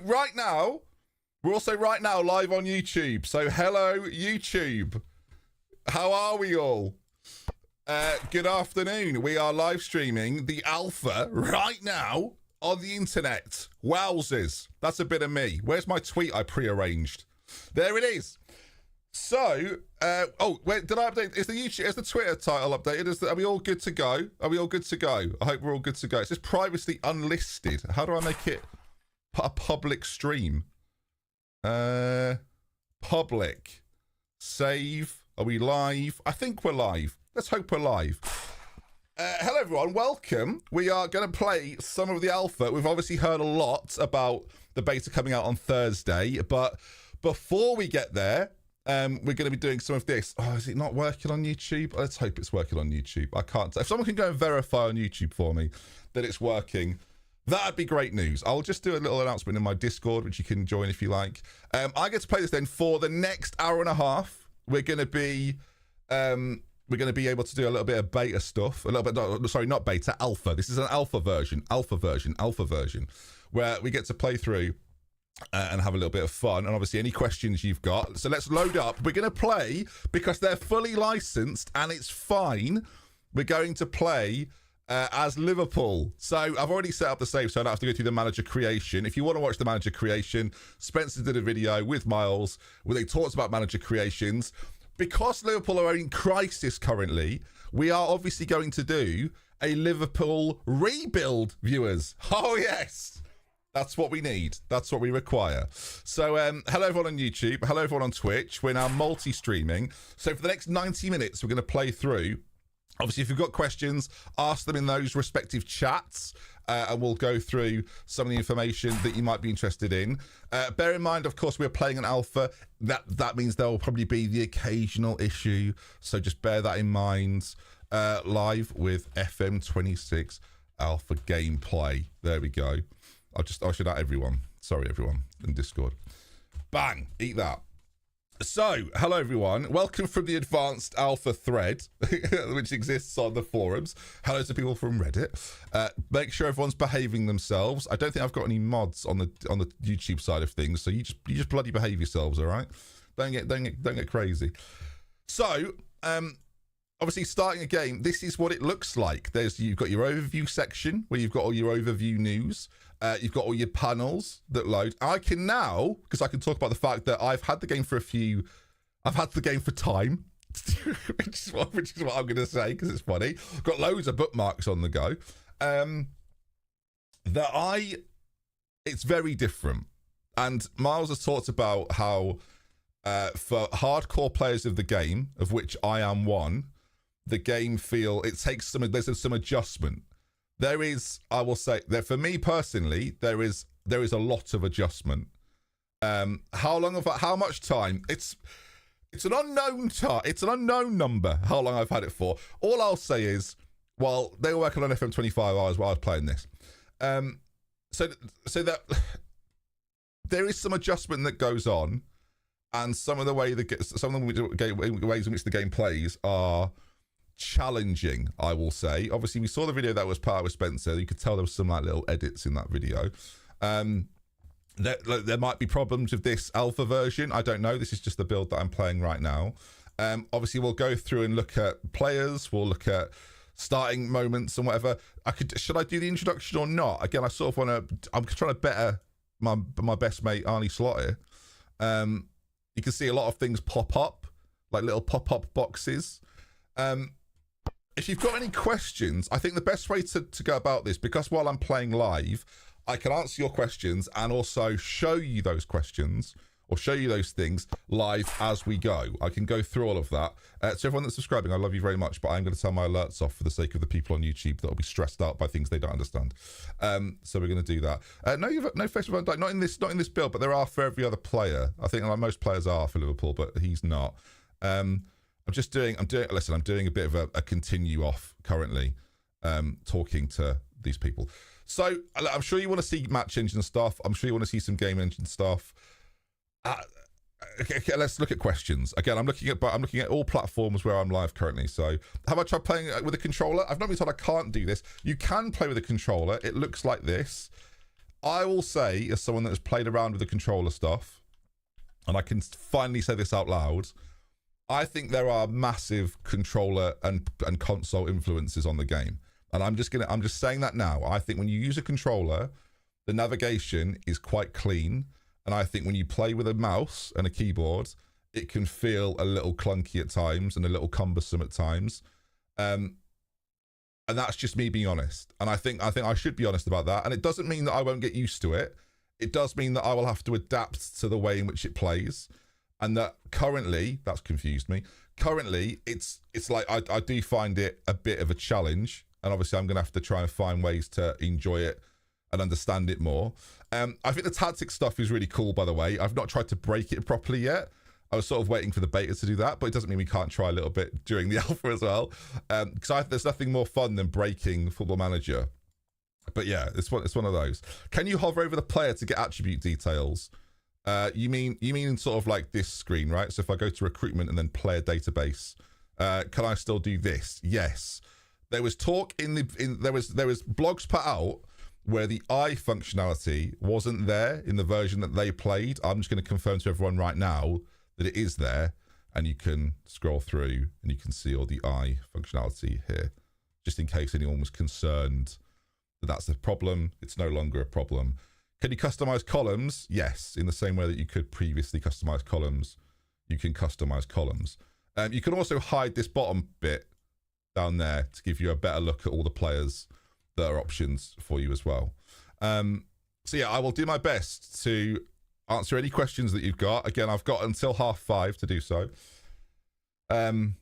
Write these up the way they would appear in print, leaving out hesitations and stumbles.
right now, we're also right now live on YouTube. So hello, YouTube. How are we all? Good afternoon. We are live streaming the alpha right now on the internet. Wowzers. That's a bit of me. Where's my tweet I prearranged? There it is. So, wait, did I update? Is the Twitter title updated? Are we all good to go? Are we all good to go? I hope we're all good to go. It says previously unlisted. How do I make it a public stream? Public. Save. Are we live? I think we're live. Let's hope we're live. Hello, everyone. Welcome. We are going to play some of the alpha. We've obviously heard a lot about the beta coming out on Thursday, but before we get there, we're going to be doing some of this. Oh, is it not working on YouTube? Let's hope it's working on YouTube. I can't. If someone can go and verify on YouTube for me that it's working, that'd be great news. I'll just do a little announcement in my Discord, which you can join if you like. I get to play this then for the next hour and a half. We're going to be able to do a little bit of beta stuff. A little bit. No, sorry, not beta. Alpha. This is an alpha version, where we get to play through and have a little bit of fun, and obviously any questions you've got. So let's load up. We're going to play, because they're fully licensed and it's fine, we're going to play as Liverpool. So I've already set up the save, so I don't have to go through the manager creation. If you want to watch the manager creation, Spencer did a video with Miles where they talked about manager creations. Because Liverpool are in crisis currently, we are obviously going to do a Liverpool rebuild, viewers. Oh yes, that's what we need. That's what we require. So hello everyone on YouTube. Hello everyone on Twitch. We're now multi-streaming. So for the next 90 minutes, we're going to play through. Obviously, if you've got questions, ask them in those respective chats, and we'll go through some of the information that you might be interested in. Bear in mind, of course, we're playing an alpha. That means there will probably be the occasional issue, so just bear that in mind. Live with FM26 Alpha gameplay. There we go. I should add everyone. Sorry, everyone in Discord. Bang! Eat that. So, hello everyone. Welcome from the advanced alpha thread, which exists on the forums. Hello to people from Reddit. Make sure everyone's behaving themselves. I don't think I've got any mods on the YouTube side of things, so you just bloody behave yourselves, all right? Don't get crazy. So, obviously starting a game, this is what it looks like. You've got your overview section where you've got all your overview news. You've got all your panels that load. I can now, because I can talk about the fact that I've had the game for I've had the game for time, which is what I'm going to say, because it's funny. I've got loads of bookmarks on the go. It's very different. And Miles has talked about how for hardcore players of the game, of which I am one, the game there's some adjustment. There is, I will say that for me personally, there is a lot of adjustment. How much time? It's an unknown it's an unknown number. How long I've had it for? All I'll say is, well, they were working on FM25 hours while I was playing this. So that there is some adjustment that goes on, and some of the ways in which the game plays are challenging, I will say. Obviously, we saw the video that was part with Spencer. You could tell there was some little edits in that video. There might be problems with this alpha version. I don't know. This is just the build that I'm playing right now. Obviously, we'll go through and look at players. We'll look at starting moments and whatever. Should I do the introduction or not? Again, I sort of want to. I'm trying to better my best mate Arnie Slaughter. You can see a lot of things pop up, like little pop-up boxes. If you've got any questions, I think the best way to go about this, because while I'm playing live, I can answer your questions and also show you those questions or show you those things live as we go. I can go through all of that. So everyone that's subscribing, I love you very much, but I'm going to turn my alerts off for the sake of the people on YouTube that will be stressed out by things they don't understand. So we're going to do that. No festival, not in this build, but there are for every other player. I think most players are for Liverpool, but he's not. I'm doing a bit of a continue off currently, talking to these people. So I'm sure you want to see match engine stuff. I'm sure you want to see some game engine stuff. Okay, let's look at questions. Again, I'm looking at all platforms where I'm live currently. So have I tried playing with a controller? I've not been told I can't do this. You can play with a controller. It looks like this. I will say, as someone that has played around with the controller stuff, and I can finally say this out loud, I think there are massive controller and console influences on the game. And I'm just saying that now. I think when you use a controller, the navigation is quite clean. And I think when you play with a mouse and a keyboard, it can feel a little clunky at times and a little cumbersome at times. And that's just me being honest. And I think I should be honest about that. And it doesn't mean that I won't get used to it. It does mean that I will have to adapt to the way in which it plays. And that currently, that's confused me. Currently, it's like I do find it a bit of a challenge. And obviously, I'm going to have to try and find ways to enjoy it and understand it more. I think the tactics stuff is really cool, by the way. I've not tried to break it properly yet. I was sort of waiting for the beta to do that, but it doesn't mean we can't try a little bit during the alpha as well. Because there's nothing more fun than breaking Football Manager. But yeah, it's one of those. Can you hover over the player to get attribute details? You mean sort of like this screen, right? So if I go to recruitment and then player database, can I still do this? Yes. There was talk there was blogs put out where the eye functionality wasn't there in the version that they played. I'm just going to confirm to everyone right now that it is there, and you can scroll through and you can see all the eye functionality here, just in case anyone was concerned that that's a problem. It's no longer a problem. Can you customize columns? Yes, in the same way that you could previously customize columns, you can customize columns. You can also hide this bottom bit down there to give you a better look at all the players that are options for you as well. So yeah, I will do my best to answer any questions that you've got. Again, I've got until 5:30 to do so. Can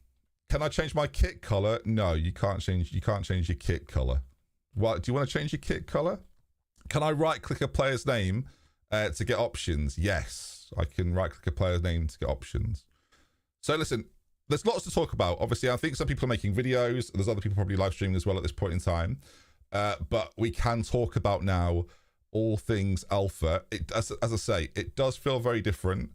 I change my kit color? No, you can't change your kit color. What, do you want to change your kit color? Can I right click a player's name to get options? Yes, I can right click a player's name to get options. So listen, there's lots to talk about. Obviously, I think some people are making videos. There's other people probably live streaming as well at this point in time. But we can talk about now all things alpha. As I say, it does feel very different.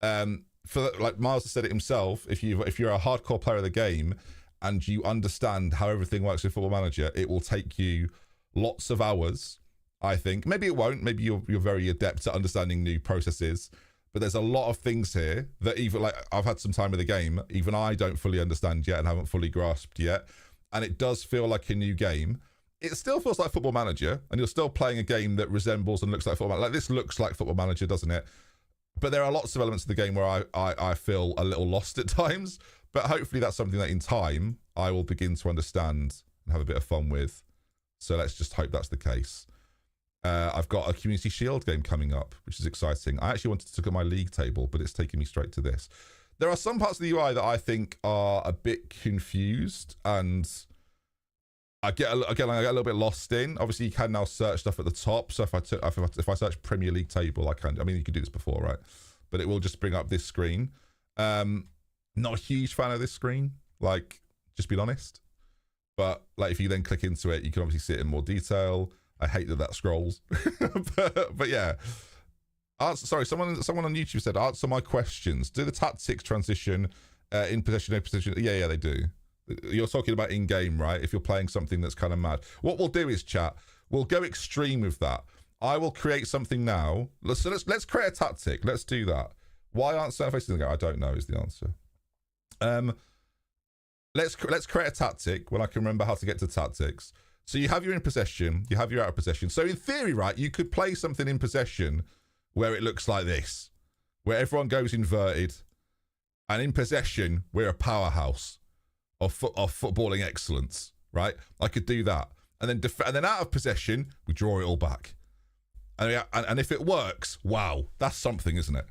Like Miles has said it himself, if you're a hardcore player of the game and you understand how everything works with Football Manager, it will take you lots of hours, I think. Maybe it won't. Maybe you're very adept at understanding new processes. But there's a lot of things here that even, like, I've had some time with the game, even I don't fully understand yet and haven't fully grasped yet. And it does feel like a new game. It still feels like Football Manager, and you're still playing a game that resembles and looks like Football Manager. Like, this looks like Football Manager, doesn't it? But there are lots of elements of the game where I feel a little lost at times. But hopefully that's something that in time I will begin to understand and have a bit of fun with. So let's just hope that's the case. I've got a Community Shield game coming up, which is exciting. I actually wanted to look at my league table, but it's taking me straight to this. There are some parts of the UI that I think are a bit confused, and I get a little bit lost in. Obviously, you can now search stuff at the top. So if I search Premier League table, I can. I mean, you could do this before, right? But it will just bring up this screen. Not a huge fan of this screen. Like, just being honest. But like, if you then click into it, you can obviously see it in more detail. I hate that scrolls. but yeah. Sorry, someone on YouTube said, answer my questions. Do the tactics transition in possession, no possession? Yeah, they do. You're talking about in-game, right? If you're playing something that's kind of mad. What we'll do is, chat, we'll go extreme with that. I will create something now. Let's create a tactic. Let's do that. Why aren't certain faces in the game? I don't know is the answer. Let's create a tactic when I can remember how to get to tactics. So you have your in possession, you have your out of possession. So in theory, right, you could play something in possession where it looks like this, where everyone goes inverted, and in possession, we're a powerhouse of footballing excellence, right? I could do that. And then out of possession, we draw it all back. And if it works, wow, that's something, isn't it?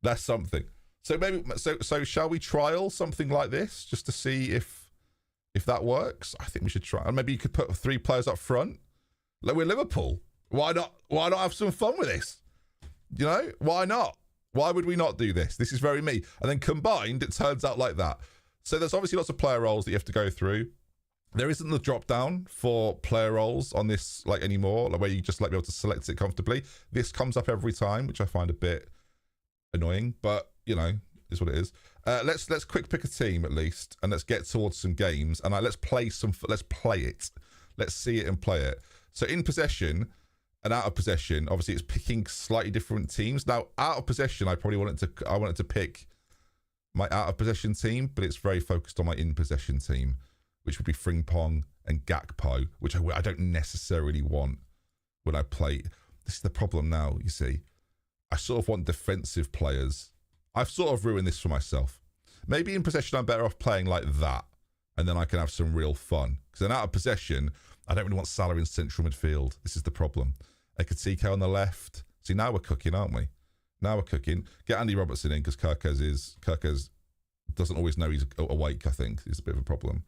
That's something. So maybe so shall we trial something like this just to see if that works? I think we should try. And maybe you could put 3 players up front. Like, we're Liverpool. Why not have some fun with this? You know, why not? Why would we not do this? This is very me. And then combined, it turns out like that. So there's obviously lots of player roles that you have to go through. There isn't the drop down for player roles on this like anymore, like where you just like be able to select it comfortably. This comes up every time, which I find a bit annoying, but you know, is what it is. Let's quick pick a team at least, and let's get towards some games, and let's play it. Let's see it and play it. So in possession, and out of possession, obviously it's picking slightly different teams. Now, out of possession, I wanted to pick my out of possession team, but it's very focused on my in possession team, which would be Frimpong and Gakpo, which I don't necessarily want when I play. This is the problem now, you see. I sort of want defensive players. I've sort of ruined this for myself. Maybe in possession, I'm better off playing like that, and then I can have some real fun. Because then out of possession, I don't really want Salah in central midfield. This is the problem. Ekatike on the left. See, now we're cooking, aren't we? Now we're cooking. Get Andy Robertson in because Kirkez doesn't always know he's awake, I think. It's a bit of a problem.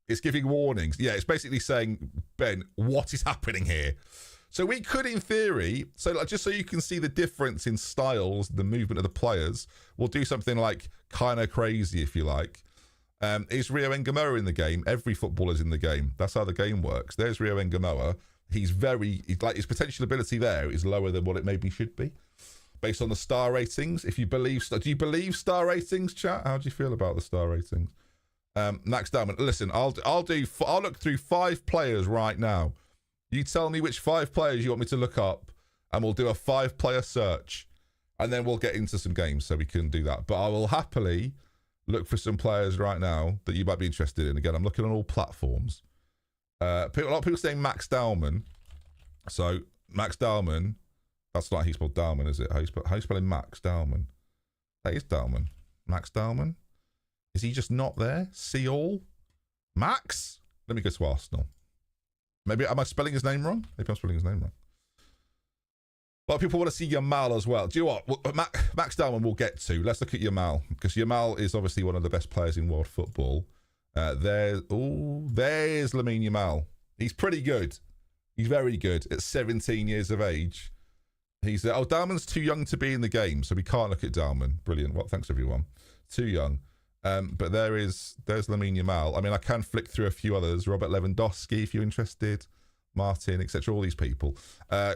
It's giving warnings. Yeah, it's basically saying, Ben, what is happening here? So we could, in theory, just so you can see the difference in styles, the movement of the players, we'll do something like kind of crazy, if you like. Is Rio Ngamoa in the game? Every footballer's in the game. That's how the game works. There's Rio Ngamoa. His potential ability there is lower than what it maybe should be, based on the star ratings. If you believe, do you believe star ratings, chat? How do you feel about the star ratings? Max Dalman. Listen, I'll look through 5 players right now. You tell me which 5 players you want me to look up, and we'll do a 5-player search, and then we'll get into some games so we can do that. But I will happily look for some players right now that you might be interested in. Again, I'm looking on all platforms. A lot of people saying Max Dalman. So Max Dalman, that's not how you spell Dalman, is it? How you spelling Max Dalman? That is Dalman. Max Dalman. Is he just not there? See all? Max? Let me go to Arsenal. Maybe, am I spelling his name wrong? Maybe I'm spelling his name wrong. A lot of people want to see Yamal as well. Do you know what? Max Dalman we'll get to. Let's look at Yamal, because Yamal is obviously one of the best players in world football. There's Lamine Yamal. He's pretty good. He's very good at 17 years of age. Dalman's too young to be in the game, so we can't look at Dalman. Brilliant. Well, thanks everyone. Too young. But there's Lamine Yamal. I mean, I can flick through a few others. Robert Lewandowski, if you're interested. Martin, etc. All these people.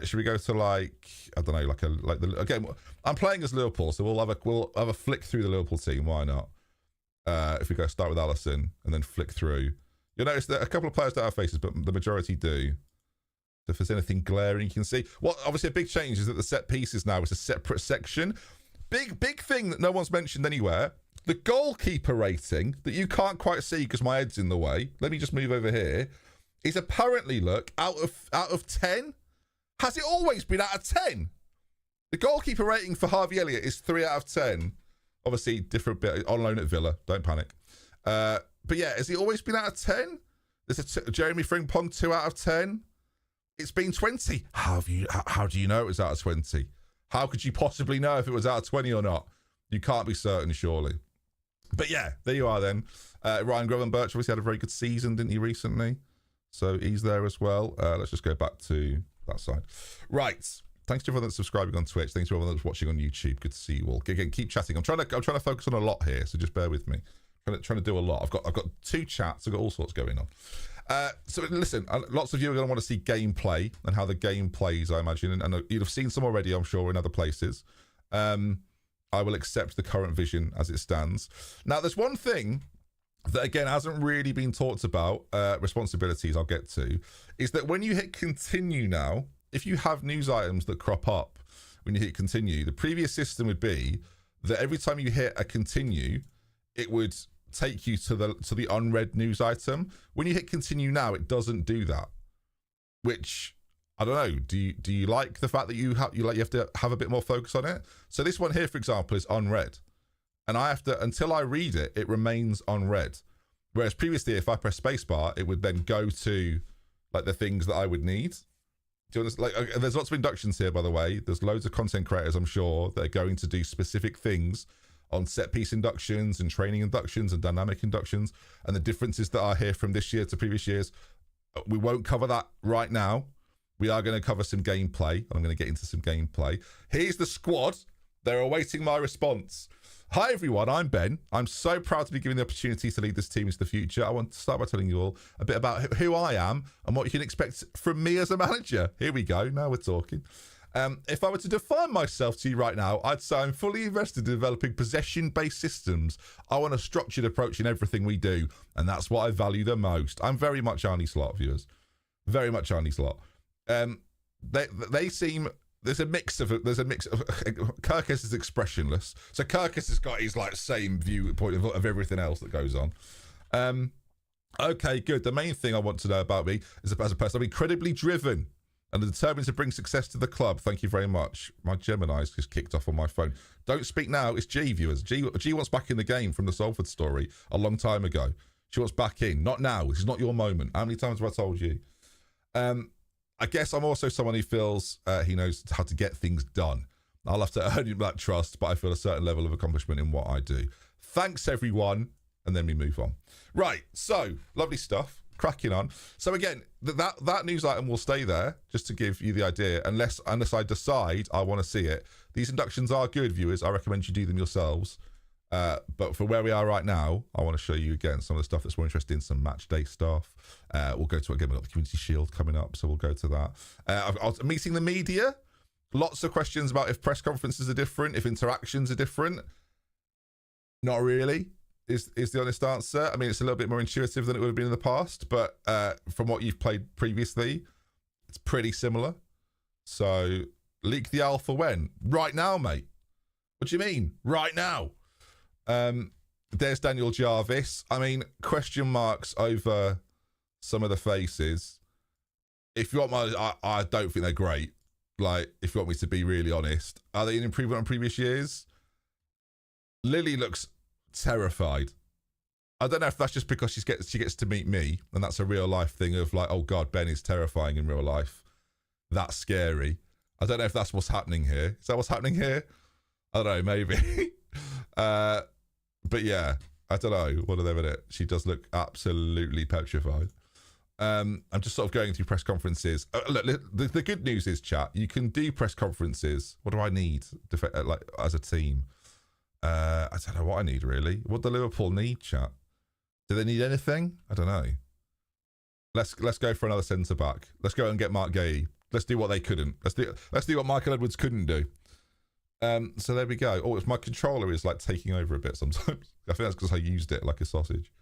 Should we go to I don't know, again? I'm playing as Liverpool, so we'll have a flick through the Liverpool team. Why not? If we go start with Alisson and then flick through, you'll notice that a couple of players don't have faces, but the majority do. So if there's anything glaring, you can see. Well, obviously a big change is that the set pieces now is a separate section. Big thing that no one's mentioned anywhere. The goalkeeper rating that you can't quite see because my head's in the way. Let me just move over here. Is apparently, look, out of 10. Has it always been out of 10? The goalkeeper rating for Harvey Elliott is 3 out of 10. Obviously, different bit on loan at Villa. Don't panic. But yeah, has it always been out of 10? There's Jeremy Frimpong 2 out of 10. It's been 20. How do you know it was out of 20? How could you possibly know if it was out of 20 or not? You can't be certain, surely. But yeah, there you are then. Ryan Gravenberch obviously had a very good season, didn't he, recently? So he's there as well. Let's just go back to that side. Right. Thanks to everyone that's subscribing on Twitch. Thanks to everyone that's watching on YouTube. Good to see you all. Again, keep chatting. I'm trying to focus on a lot here, so just bear with me. Trying to do a lot. I've got 2 chats. I've got all sorts going on. So listen, lots of you are going to want to see gameplay and how the game plays, I imagine. And you'd have seen some already, I'm sure, in other places. I will accept the current vision as it stands. Now, there's one thing that, again, hasn't really been talked about, responsibilities I'll get to, is that when you hit continue now, if you have news items that crop up when you hit continue, the previous system would be that every time you hit a continue, it would take you to the unread news item. When you hit continue now, it doesn't do that, which I don't know. Do you like the fact that you have to have a bit more focus on it? So this one here, for example, is unread, and I have to, until I read it, it remains unread. Whereas previously, if I press spacebar, it would then go to like the things that I would need. Do you understand? Like, there's lots of inductions here, by the way. There's loads of content creators, I'm sure, that are going to do specific things on set piece inductions and training inductions and dynamic inductions, and the differences that are here from this year to previous years. We won't cover that right now. We are going to cover some gameplay. I'm going to get into some gameplay. Here's the squad. They're awaiting my response. Hi, everyone. I'm Ben. I'm so proud to be given the opportunity to lead this team into the future. I want to start by telling you all a bit about who I am and what you can expect from me as a manager. Here we go. Now we're talking. If I were to define myself to you right now, I'd say I'm fully invested in developing possession-based systems. I want a structured approach in everything we do, and that's what I value the most. I'm very much Arnie Slot, viewers. Very much Arnie Slot. they seem. There's a mix of Kirkus is expressionless, so Kirkus has got his like same viewpoint of everything else that goes on. Okay, good. The main thing I want to know about me is as a person, I'm incredibly driven and determined to bring success to the club. Thank you very much. My Gemini's just kicked off on my phone. Don't speak now. It's G, viewers. G wants back in the game from the Salford story a long time ago. She wants back in. Not now. This is not your moment. How many times have I told you? I guess I'm also someone who feels he knows how to get things done. I'll have to earn that trust, but I feel a certain level of accomplishment in what I do. Thanks, everyone. And then we move on. Right, so lovely stuff. Cracking on. So again, that news item will stay there just to give you the idea, unless I decide I want to see it. These inductions are good, viewers. I recommend you do them yourselves. But for where we are right now, I want to show you again some of the stuff that's more interesting, some match day stuff. We'll go to again, we've got the Community Shield coming up, so we'll go to that. I'm meeting the media. Lots of questions about if press conferences are different, if interactions are different. Not really, is the honest answer. I mean, it's a little bit more intuitive than it would have been in the past, but from what you've played previously, it's pretty similar. So, leak the alpha when? Right now, mate. What do you mean? Right now? There's Daniel Jarvis. I mean, question marks over some of the faces. If you want I don't think they're great. Like, if you want me to be really honest, are they an improvement on previous years? Lily looks terrified. I don't know if that's just because she gets to meet me, and that's a real life thing of like, oh God, Ben is terrifying in real life. That's scary. I don't know if that's what's happening here. Is that what's happening here? I don't know, maybe. But yeah, I don't know. What are they with it? She does look absolutely petrified. I'm just sort of going through press conferences. Look, the good news is, chat, you can do press conferences. What do I need like as a team? I don't know what I need really. What do Liverpool need, chat? Do they need anything? I don't know. Let's go for another centre back. Let's go and get Mark Gay. Let's do what they couldn't. Let's do what Michael Edwards couldn't do. So there we go. Oh, my controller is like taking over a bit sometimes. I think that's because I used it like a sausage.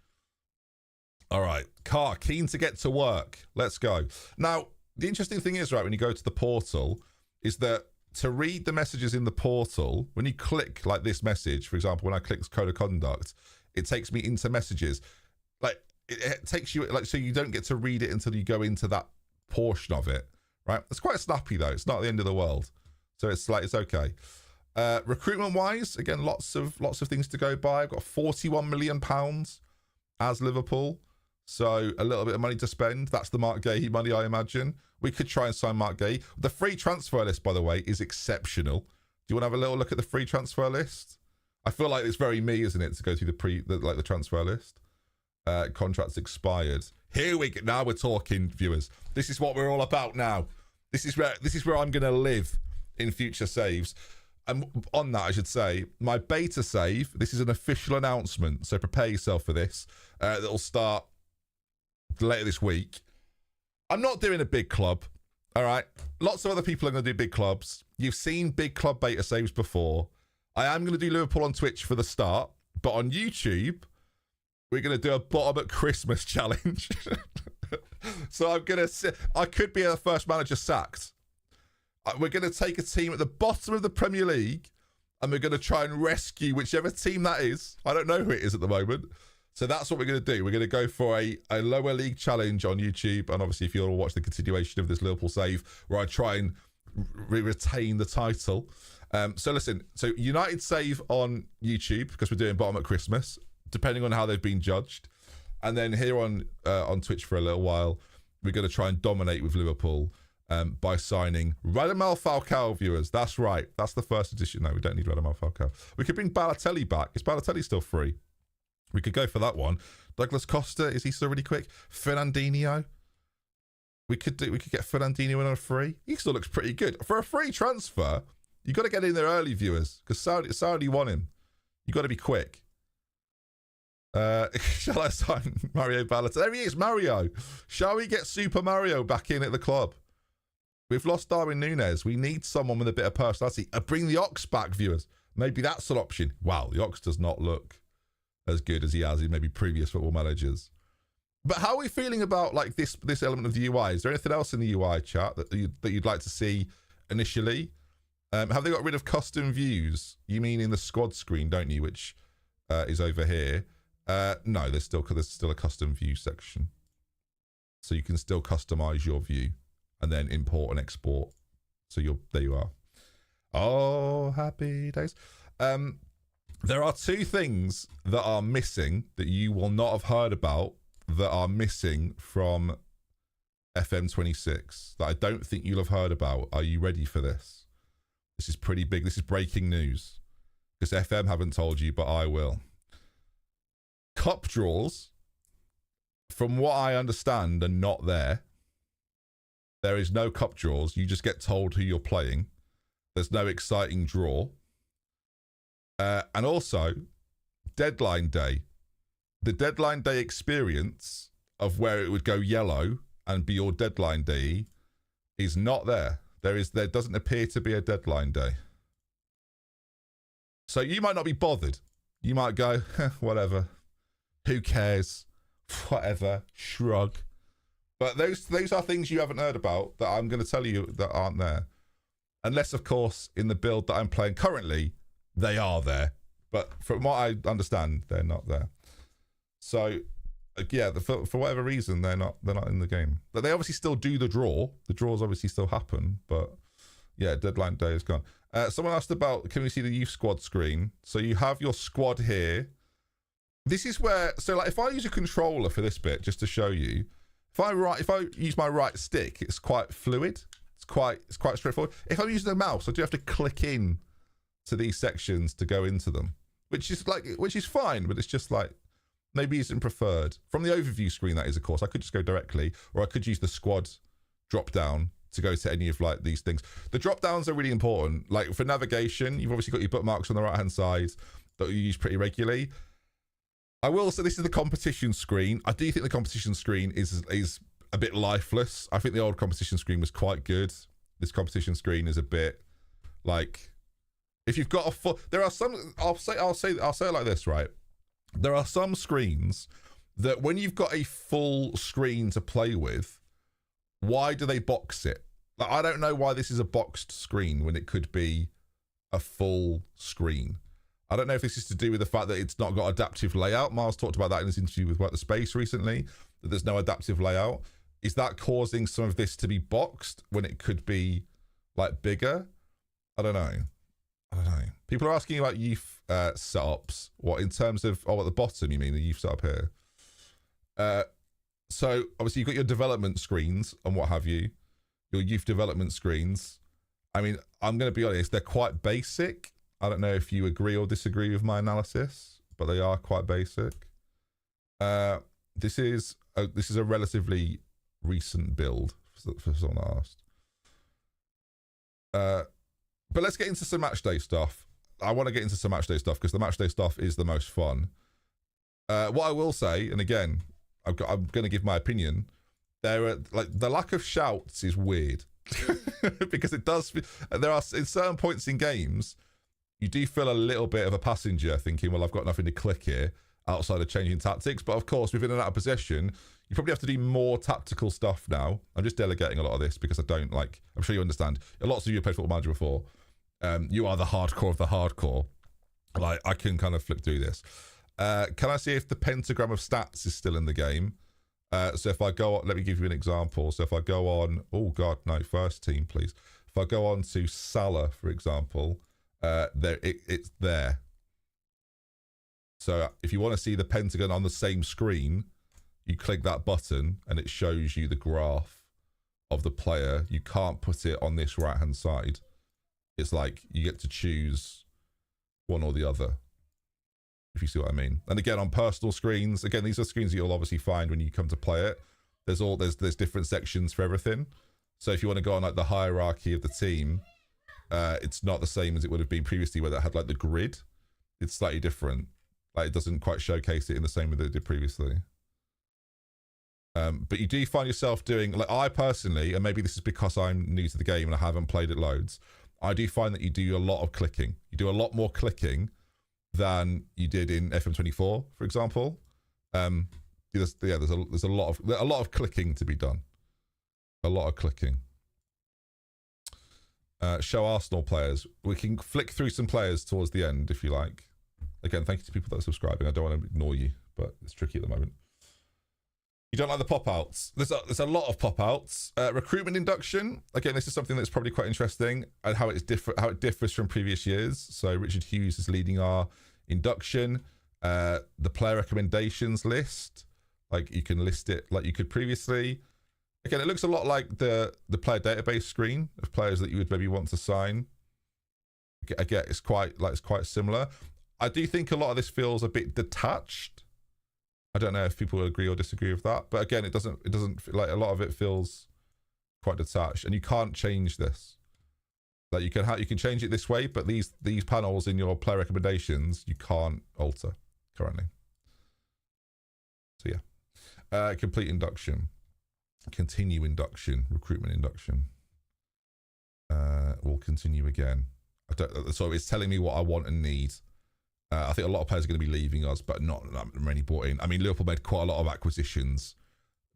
All right, Car, keen to get to work. Let's go. Now, the interesting thing is, right, when you go to the portal, is that to read the messages in the portal, when you click like this message, for example, when I click code of conduct, it takes me into messages. Like it takes you like, so you don't get to read it until you go into that portion of it, right? It's quite snappy though. It's not the end of the world. So it's like, it's okay. Recruitment wise, again, lots of things to go by. I've got £41 million as Liverpool. So a little bit of money to spend. That's the Mark Gay money, I imagine. We could try and sign Mark Gay. The free transfer list, by the way, is exceptional. Do you want to have a little look at the free transfer list? I feel like it's very me, isn't it, to go through the transfer list. Contracts expired. Here we go. Now we're talking, viewers. This is what we're all about now. This is where I'm going to live in future saves. And on that, I should say, my beta save, this is an official announcement, so prepare yourself for this. That'll start later this week. I'm not doing a big club, all right? Lots of other people are going to do big clubs. You've seen big club beta saves before. I am going to do Liverpool on Twitch for the start, but on YouTube, we're going to do a bottom at Christmas challenge. So I could be the first manager sacked. We're going to take a team at the bottom of the Premier League and we're going to try and rescue whichever team that is. I don't know who it is at the moment. So that's what we're going to do. We're going to go for a lower league challenge on YouTube. And obviously, if you want to watch the continuation of this Liverpool save, where I try and retain the title. So listen, so United save on YouTube, because we're doing bottom at Christmas, depending on how they've been judged. And then here on Twitch for a little while, we're going to try and dominate with Liverpool by signing Radamel Falcao, viewers. That's right. That's the first edition. No, we don't need Radamel Falcao. We could bring Balotelli back. Is Balotelli still free? We could go for that one. Douglas Costa, is he still really quick? Fernandinho. We could get Fernandinho in on a free. He still looks pretty good. For a free transfer, you got to get in there early, viewers, because Saudi want him. You got to be quick. Shall I sign Mario Balotelli? There he is, Mario. Shall we get Super Mario back in at the club? We've lost Darwin Núñez. We need someone with a bit of personality. Bring the Ox back, viewers. Maybe that's an option. Wow, the Ox does not look as good as he has in maybe previous football managers. But how are we feeling about like this element of the UI? Is there anything else in the UI chat that you'd like to see initially? Have they got rid of custom views? You mean in the squad screen, don't you? Which is over here. No, there's still a custom view section, so you can still customize your view and then import and export. So there you are. Oh, happy days. There are two things that are missing that you will not have heard about that are missing from FM26 that I don't think you'll have heard about. Are you ready for this? This is pretty big. This is breaking news because FM haven't told you, but I will. Cup draws, from what I understand, are not there. There is no cup draws. You just get told who you're playing. There's no exciting draw. And also, deadline day. The deadline day experience of where it would go yellow and be your deadline day is not there. There doesn't appear to be a deadline day. So you might not be bothered. You might go, whatever. Who cares? Whatever. Shrug. But those are things you haven't heard about that I'm going to tell you that aren't there. Unless, of course, in the build that I'm playing currently, they are there. But from what I understand, they're not there. So, yeah, for whatever reason, they're not in the game. But they obviously still do the draw. The draws obviously still happen. But, yeah, deadline day is gone. Someone asked about, can we see the youth squad screen? So you have your squad here. This is where, so like if I use a controller for this bit, just to show you, if I use my right stick, it's quite fluid. It's quite straightforward. If I'm using the mouse, I do have to click in to these sections to go into them, which is fine, but it's just like maybe isn't preferred. From the overview screen, that is, of course, I could just go directly, or I could use the squad drop down to go to any of like these things. The drop downs are really important. Like for navigation, you've obviously got your bookmarks on the right hand side that you use pretty regularly. I will say this is the competition screen. I do think the competition screen is a bit lifeless. I think the old competition screen was quite good. This competition screen is a bit like, if you've got a full, there are some, I'll say it like this, right? There are some screens that when you've got a full screen to play with, why do they box it? Like, I don't know why this is a boxed screen when it could be a full screen. I don't know if this is to do with the fact that it's not got adaptive layout. Miles talked about that in his interview with Work the Space recently, that there's no adaptive layout. Is that causing some of this to be boxed when it could be like bigger? I don't know. People are asking about youth setups. What, in terms of, at the bottom, you mean the youth setup here? So obviously you've got your development screens and what have you, your youth development screens. I mean, I'm going to be honest, they're quite basic. I don't know if you agree or disagree with my analysis, but they are quite basic. This is a relatively recent build for someone asked. But let's get into some match day stuff. I want to get into some match day stuff because the match day stuff is the most fun. What I will say, and again, I'm going to give my opinion. The lack of shouts is weird because it does. There are in certain points in games, you do feel a little bit of a passenger thinking, well, I've got nothing to click here outside of changing tactics. But of course, within and out of possession, you probably have to do more tactical stuff now. I'm just delegating a lot of this because I don't like, I'm sure you understand. Lots of you have played Football Manager before. You are the hardcore of the hardcore. Like, I can kind of flip through this. Can I see if the pentagram of stats is still in the game? So if I go on, let me give you an example. So if I go on, oh God, no, first team, please. If I go on to Salah, for example, it's there. So if you want to see the pentagon on the same screen, you click that button and it shows you the graph of the player. You can't put it on this right hand side. It's like you get to choose one or the other, if you see what I mean. And again, on personal screens, again, these are screens that you'll obviously find when you come to play it. There's different sections for everything. So if you want to go on like the hierarchy of the team, it's not the same as it would have been previously where it had like the grid. It's slightly different. Like, it doesn't quite showcase it in the same way that it did previously. But you do find yourself doing, like, I personally, and maybe this is because I'm new to the game and I haven't played it loads, I do find that you do a lot of clicking. You do a lot more clicking than you did in FM24, for example. there's a lot of clicking to be done. A lot of clicking. Show Arsenal players. We can flick through some players towards the end if you like. Again, thank you to people that are subscribing. I don't want to ignore you, but it's tricky at the moment. You don't like the pop-outs? There's a lot of pop-outs. Recruitment induction. Again, this is something that's probably quite interesting and how it differs from previous years. So Richard Hughes is leading our induction. The player recommendations list, like you can list it like you could previously. Again, it looks a lot like the player database screen of players that you would maybe want to sign. Again, it's quite similar. I do think a lot of this feels a bit detached. I don't know if people agree or disagree with that, but again, it doesn't like a lot of it feels quite detached, and you can't change this. Like you can change it this way, but these panels in your player recommendations you can't alter currently. So yeah, complete induction, continue induction, recruitment induction. We'll continue again. So it's telling me what I want and need. I think a lot of players are going to be leaving us, but not many brought in. I mean, Liverpool made quite a lot of acquisitions,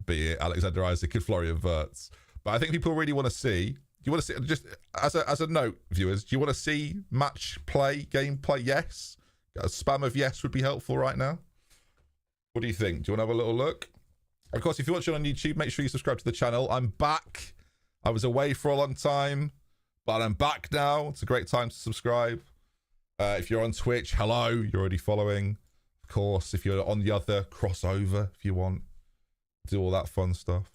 be it Alexander Isaac and Florian Wirtz. But I think people really want to see. You want to see, just as a note, viewers, do you want to see match play, gameplay? Yes. A spam of yes would be helpful right now. What do you think? Do you want to have a little look? Of course, if you're watching on YouTube, make sure you subscribe to the channel. I'm back. I was away for a long time, but I'm back now. It's a great time to subscribe. If you're on Twitch, hello, you're already following. Of course, if you're on the other, cross over if you want. Do all that fun stuff.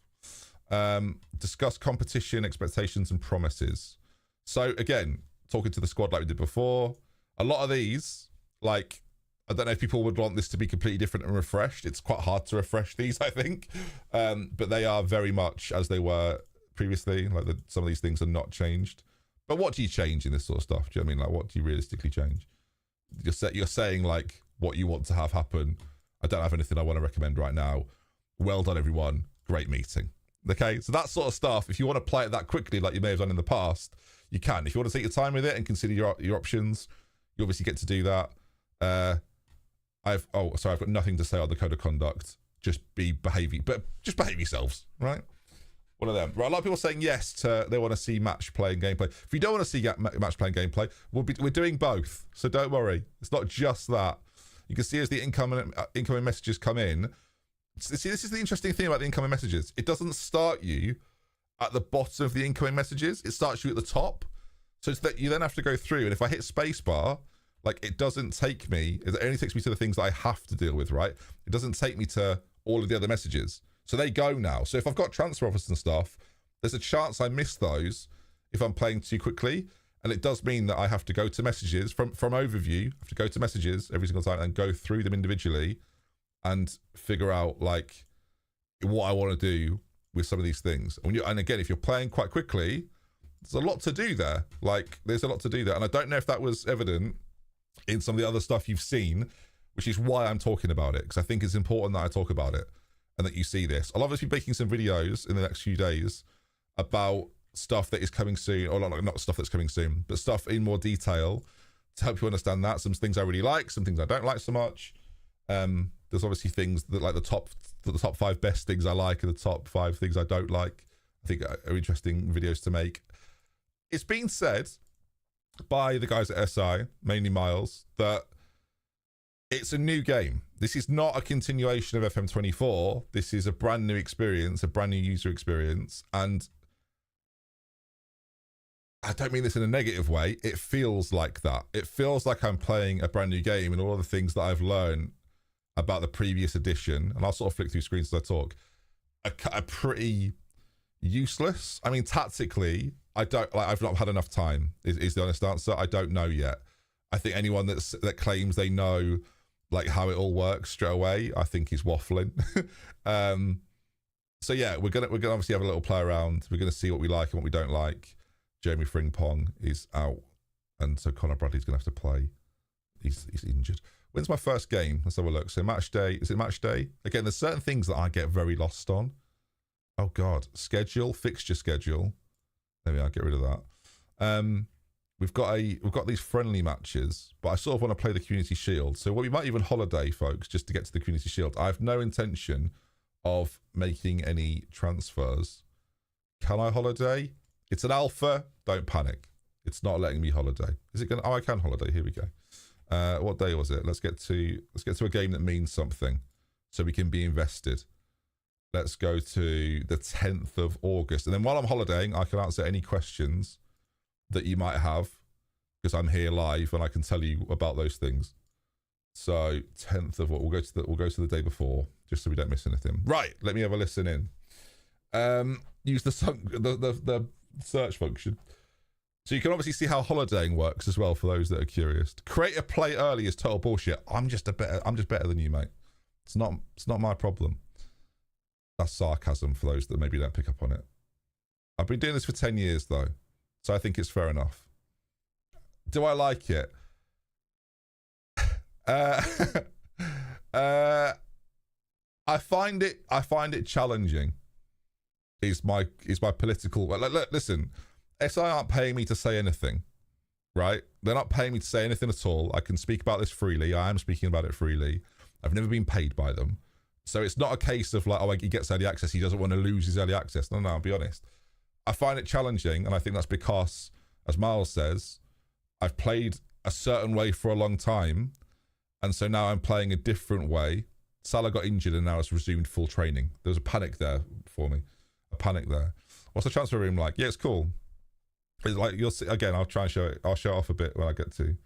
Discuss competition, expectations, and promises. So again, talking to the squad like we did before, a lot of these, like, I don't know if people would want this to be completely different and refreshed. It's quite hard to refresh these, I think. But they are very much as they were previously. Like some of these things are not changed. But what do you change in this sort of stuff? Do you know what I mean? Like, what do you realistically change? You're saying, like, what you want to have happen. I don't have anything I want to recommend right now. Well done, everyone. Great meeting. Okay? So that sort of stuff, if you want to play it that quickly like you may have done in the past, you can. If you want to take your time with it and consider your options, you obviously get to do that. I've got nothing to say on the code of conduct. Just behave yourselves, right? One of them. Right, a lot of people saying yes to they want to see match playing gameplay. If you don't want to see match playing gameplay, we're doing both. So don't worry. It's not just that. You can see as the incoming messages come in. See, this is the interesting thing about the incoming messages. It doesn't start you at the bottom of the incoming messages. It starts you at the top. So it's that you then have to go through. And if I hit spacebar, like it doesn't take me. It only takes me to the things that I have to deal with, right? It doesn't take me to all of the other messages. So they go now. So if I've got transfer offers and stuff, there's a chance I miss those if I'm playing too quickly. And it does mean that I have to go to messages from overview. I have to go to messages every single time and go through them individually and figure out like what I want to do with some of these things. And again, if you're playing quite quickly, there's a lot to do there. Like there's a lot to do there. And I don't know if that was evident in some of the other stuff you've seen, which is why I'm talking about it. Because I think it's important that I talk about it. And that you see this. I'll obviously be making some videos in the next few days about stuff that is coming soon, or not stuff that's coming soon, but stuff in more detail to help you understand that. Some things I really like, some things I don't like so much. There's obviously things that like the top 5 best things I like and the top 5 things I don't like. I think are interesting videos to make. It's been said by the guys at SI, mainly Miles, that it's a new game. This is not a continuation of FM24. This is a brand new experience, a brand new user experience. And I don't mean this in a negative way. It feels like that. It feels like I'm playing a brand new game, and all of the things that I've learned about the previous edition, and I'll sort of flick through screens as I talk, are pretty useless. I mean, tactically, I've not had enough time, is the honest answer. I don't know yet. I think anyone that claims they know like how it all works straight away, I think is waffling. So yeah, we're gonna obviously have a little play around. We're gonna see what we like and what we don't like. Jeremy Frimpong is out, and so Connor Bradley's gonna have to play. He's injured. When's my first game? Let's have a look. So match day. Is it match day? Again, there's certain things that I get very lost on. Oh God, schedule, fixture schedule. There we are. Get rid of that. we've got these friendly matches, but I sort of want to play the Community Shield. So we might even holiday, folks, just to get to the Community Shield. I have no intention of making any transfers. Can I holiday? It's an alpha. Don't panic. It's not letting me holiday. Is it going to? Oh, I can holiday. Here we go. What day was it? Let's get to a game that means something so we can be invested. Let's go to the 10th of August. And then while I'm holidaying, I can answer any questions that you might have because I'm here live and I can tell you about those things. So 10th of what we'll go to the day before just so we don't miss anything. Right, let me have a listen in. Use the search function. So you can obviously see how holidaying works as well for those that are curious. Create a play early is total bullshit. I'm just better than you, mate. It's not my problem. That's sarcasm for those that maybe don't pick up on it. I've been doing this for 10 years though, so I think it's fair enough. Do I like it? I find it challenging. Is my political. Well, look, listen, SI aren't paying me to say anything, right? They're not paying me to say anything at all. I can speak about this freely. I am speaking about it freely. I've never been paid by them. So it's not a case of like, oh, he gets early access. He doesn't want to lose his early access. No, I'll be honest. I find it challenging. And I think that's because, as Miles says, I've played a certain way for a long time. And so now I'm playing a different way. Salah got injured and now it's resumed full training. There was a panic there for me. A panic there. What's the transfer room like? Yeah, it's cool. It's like, you'll see, again, I'll try and show it. I'll show it off a bit when I get to.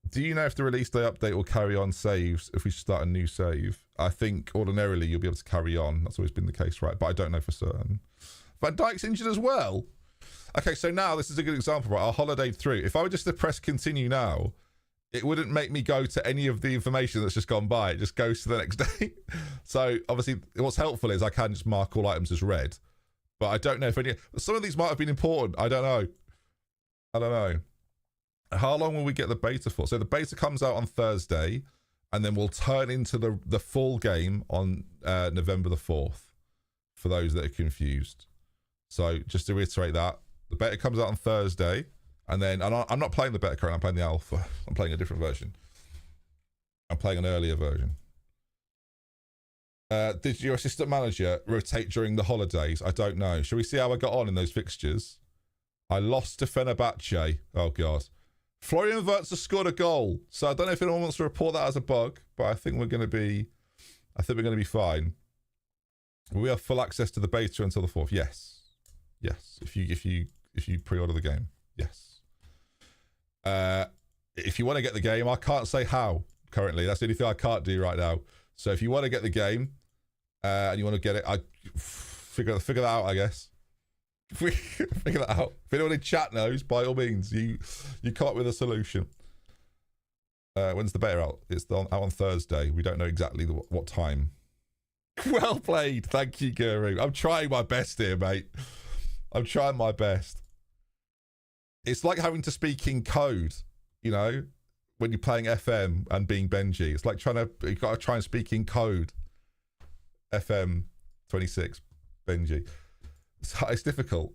Do you know if the release day update will carry on saves if we start a new save? I think ordinarily you'll be able to carry on. That's always been the case, right? But I don't know for certain. Van Dijk's injured as well. Okay, so now this is a good example, right? I'll holiday through. If I were just to press continue now, it wouldn't make me go to any of the information that's just gone by. It just goes to the next day. So obviously what's helpful is I can just mark all items as red. But I don't know if any... Some of these might have been important. I don't know. How long will we get the beta for? So the beta comes out on Thursday, and then we'll turn into the full game on November the 4th, for those that are confused. So just to reiterate that, the beta comes out on Thursday, and then I'm not playing the beta currently, I'm playing the alpha. I'm playing a different version. I'm playing an earlier version. Did your assistant manager rotate during the holidays? I don't know. Shall we see how I got on in those fixtures? I lost to Fenerbahce. Oh, God. Florian Wirtz has scored a goal. So I don't know if anyone wants to report that as a bug, but I think we're going to be fine. We have full access to the beta until the 4th. Yes. If you pre-order the game. Yes. If you want to get the game, I can't say how currently. That's the only thing I can't do right now. So if you want to get the game and you want to get it, I figure that out, I guess. Figure that out. If anyone in chat knows, by all means, you come up with a solution. When's the beta out? It's out on Thursday. We don't know exactly what time. Well played. Thank you, Guru. I'm trying my best here, mate. I'm trying my best. It's like having to speak in code, you know, when you're playing FM and being Benji. It's like you got to try and speak in code. FM26 Benji. It's difficult.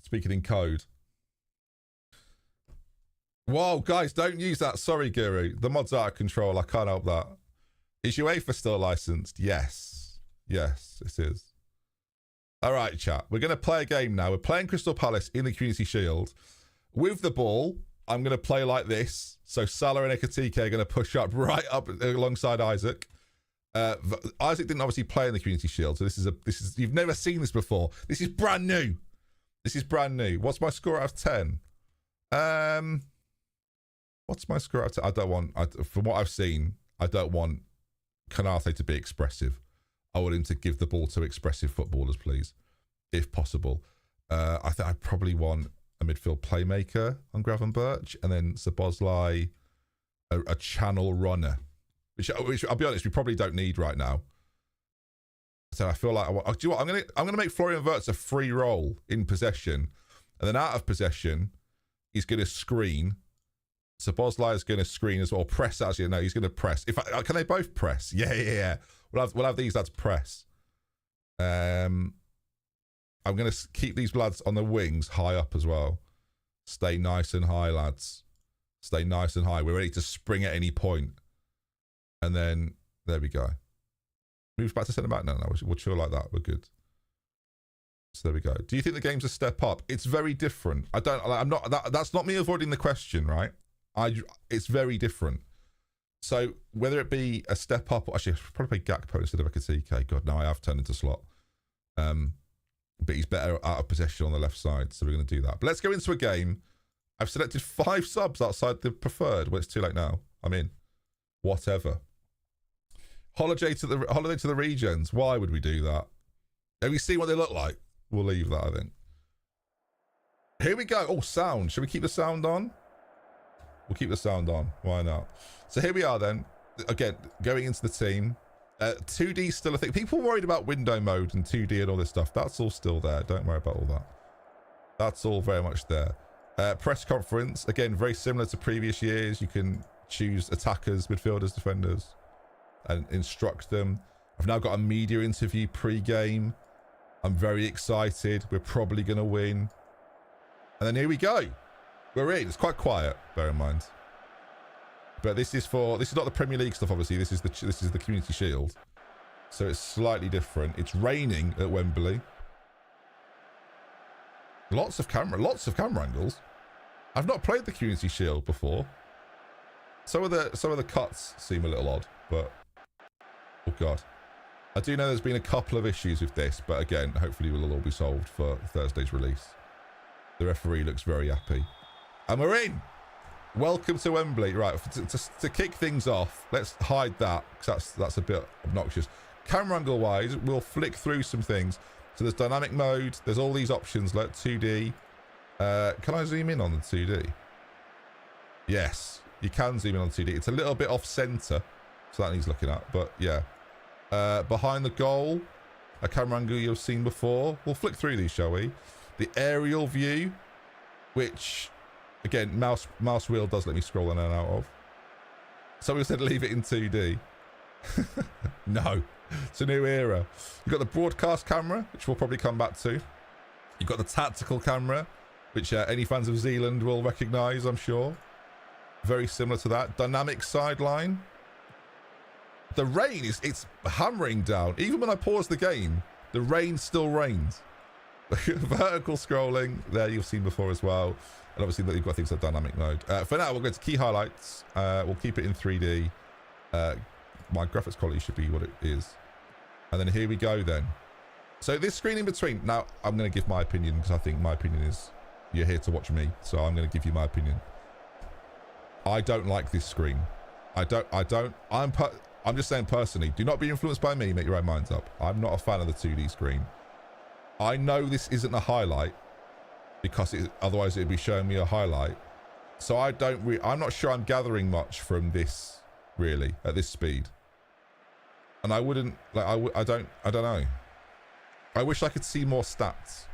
Speaking in code. Whoa, guys, don't use that. Sorry, Guru. The mod's out of control. I can't help that. Is UEFA still licensed? Yes. Yes, it is. All right, chat. We're going to play a game now. We're playing Crystal Palace in the Community Shield. With the ball, I'm going to play like this. So Salah and Ekatike are going to push up right up alongside Isaac. Isaac didn't obviously play in the Community Shield, so this is you've never seen this before. This is brand new. What's my score out of 10? What's my score out of 10? I don't want, from what I've seen, I don't want Kanate to be expressive. I want him to give the ball to expressive footballers, please, if possible. I think I probably want a midfield playmaker on Gravenberch, and then Szoboszlai, a channel runner. Which I'll be honest, we probably don't need right now. So I feel like do you know what? I'm gonna make Florian Wirtz a free role in possession, and then out of possession, he's gonna screen. Szoboszlai is gonna screen as well. Press actually, no, he's gonna press. Can they both press? Yeah. We'll have these lads press. I'm going to keep these lads on the wings high up as well. Stay nice and high, lads. Stay nice and high. We're ready to spring at any point. And then, there we go. Moves back to centre back. No, we'll chill like that. We're good. So there we go. Do you think the game's a step up? It's very different. That's not me avoiding the question, right? It's very different. So whether it be a step up, or actually, I should probably play Gakpo instead of Ekitike. God, no, I have turned into slot. But he's better out of possession on the left side, so we're going to do that. But let's go into a game. I've selected 5 subs outside the preferred. Well, it's too late now. I'm in. Whatever. Holiday to the regions. Why would we do that? Have you seen what they look like? We'll leave that, I think. Here we go. Oh, sound. Should we keep the sound on? We'll keep the sound on. Why not? So here we are then. Again, going into the team. 2D still a thing. People worried about window mode and 2D and all this stuff. That's all still there. Don't worry about all that. That's all very much there. Press conference. Again, very similar to previous years. You can choose attackers, midfielders, defenders, and instruct them. I've now got a media interview pre-game. I'm very excited. We're probably going to win. And then here we go. We're in. It's quite quiet, bear in mind. But this is not the Premier League stuff, obviously. This is the Community Shield. So it's slightly different. It's raining at Wembley. Lots of camera angles. I've not played the Community Shield before. Some of the cuts seem a little odd, but oh god. I do know there's been a couple of issues with this, but again, hopefully will all be solved for Thursday's release. The referee looks very happy. And we're in! Welcome to Wembley. Right, to kick things off, let's hide that, because that's a bit obnoxious. Camera angle-wise, we'll flick through some things. So there's dynamic mode, there's all these options, like 2D. Can I zoom in on the 2D? Yes, you can zoom in on 2D. It's a little bit off-centre, so that needs looking at, but yeah. Behind the goal, a camera angle you've seen before. We'll flick through these, shall we? The aerial view, which, again, mouse wheel does let me scroll in and out of. Somebody said leave it in 2D. No, it's a new era. You've got the broadcast camera, which we'll probably come back to. You've got the tactical camera, which any fans of Zealand will recognise, I'm sure. Very similar to that. Dynamic sideline. The rain it's hammering down. Even when I pause the game, the rain still rains. Vertical scrolling, there you've seen before as well. And obviously you've got things like dynamic mode. For now, we'll go to key highlights. We'll keep it in 3D. My graphics quality should be what it is. And then here we go then. So this screen in between. Now, I'm going to give my opinion because I think my opinion is you're here to watch me. So I'm going to give you my opinion. I don't like this screen. I'm just saying personally, do not be influenced by me, make your own minds up. I'm not a fan of the 2D screen. I know this isn't a highlight because otherwise it'd be showing me a highlight. So I'm not sure I'm gathering much from this really at this speed. And I wouldn't, like, I don't know. I wish I could see more stats.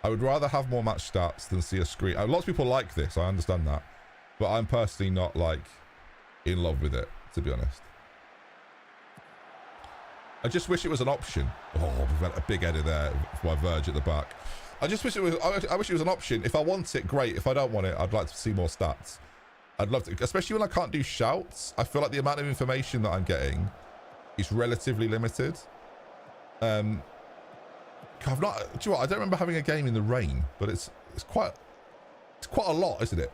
I would rather have more match stats than see a screen. Lots of people like this, I understand that. But I'm personally not, like, in love with it, to be honest. I just wish it was an option. Oh, we've had a big header there for my Verge at the back. I just wish it was. I wish it was an option. If I want it, great. If I don't want it, I'd like to see more stats. I'd love to, especially when I can't do shouts. I feel like the amount of information that I'm getting is relatively limited. I've not. Do you know what? I don't remember having a game in the rain, but it's quite a lot, isn't it?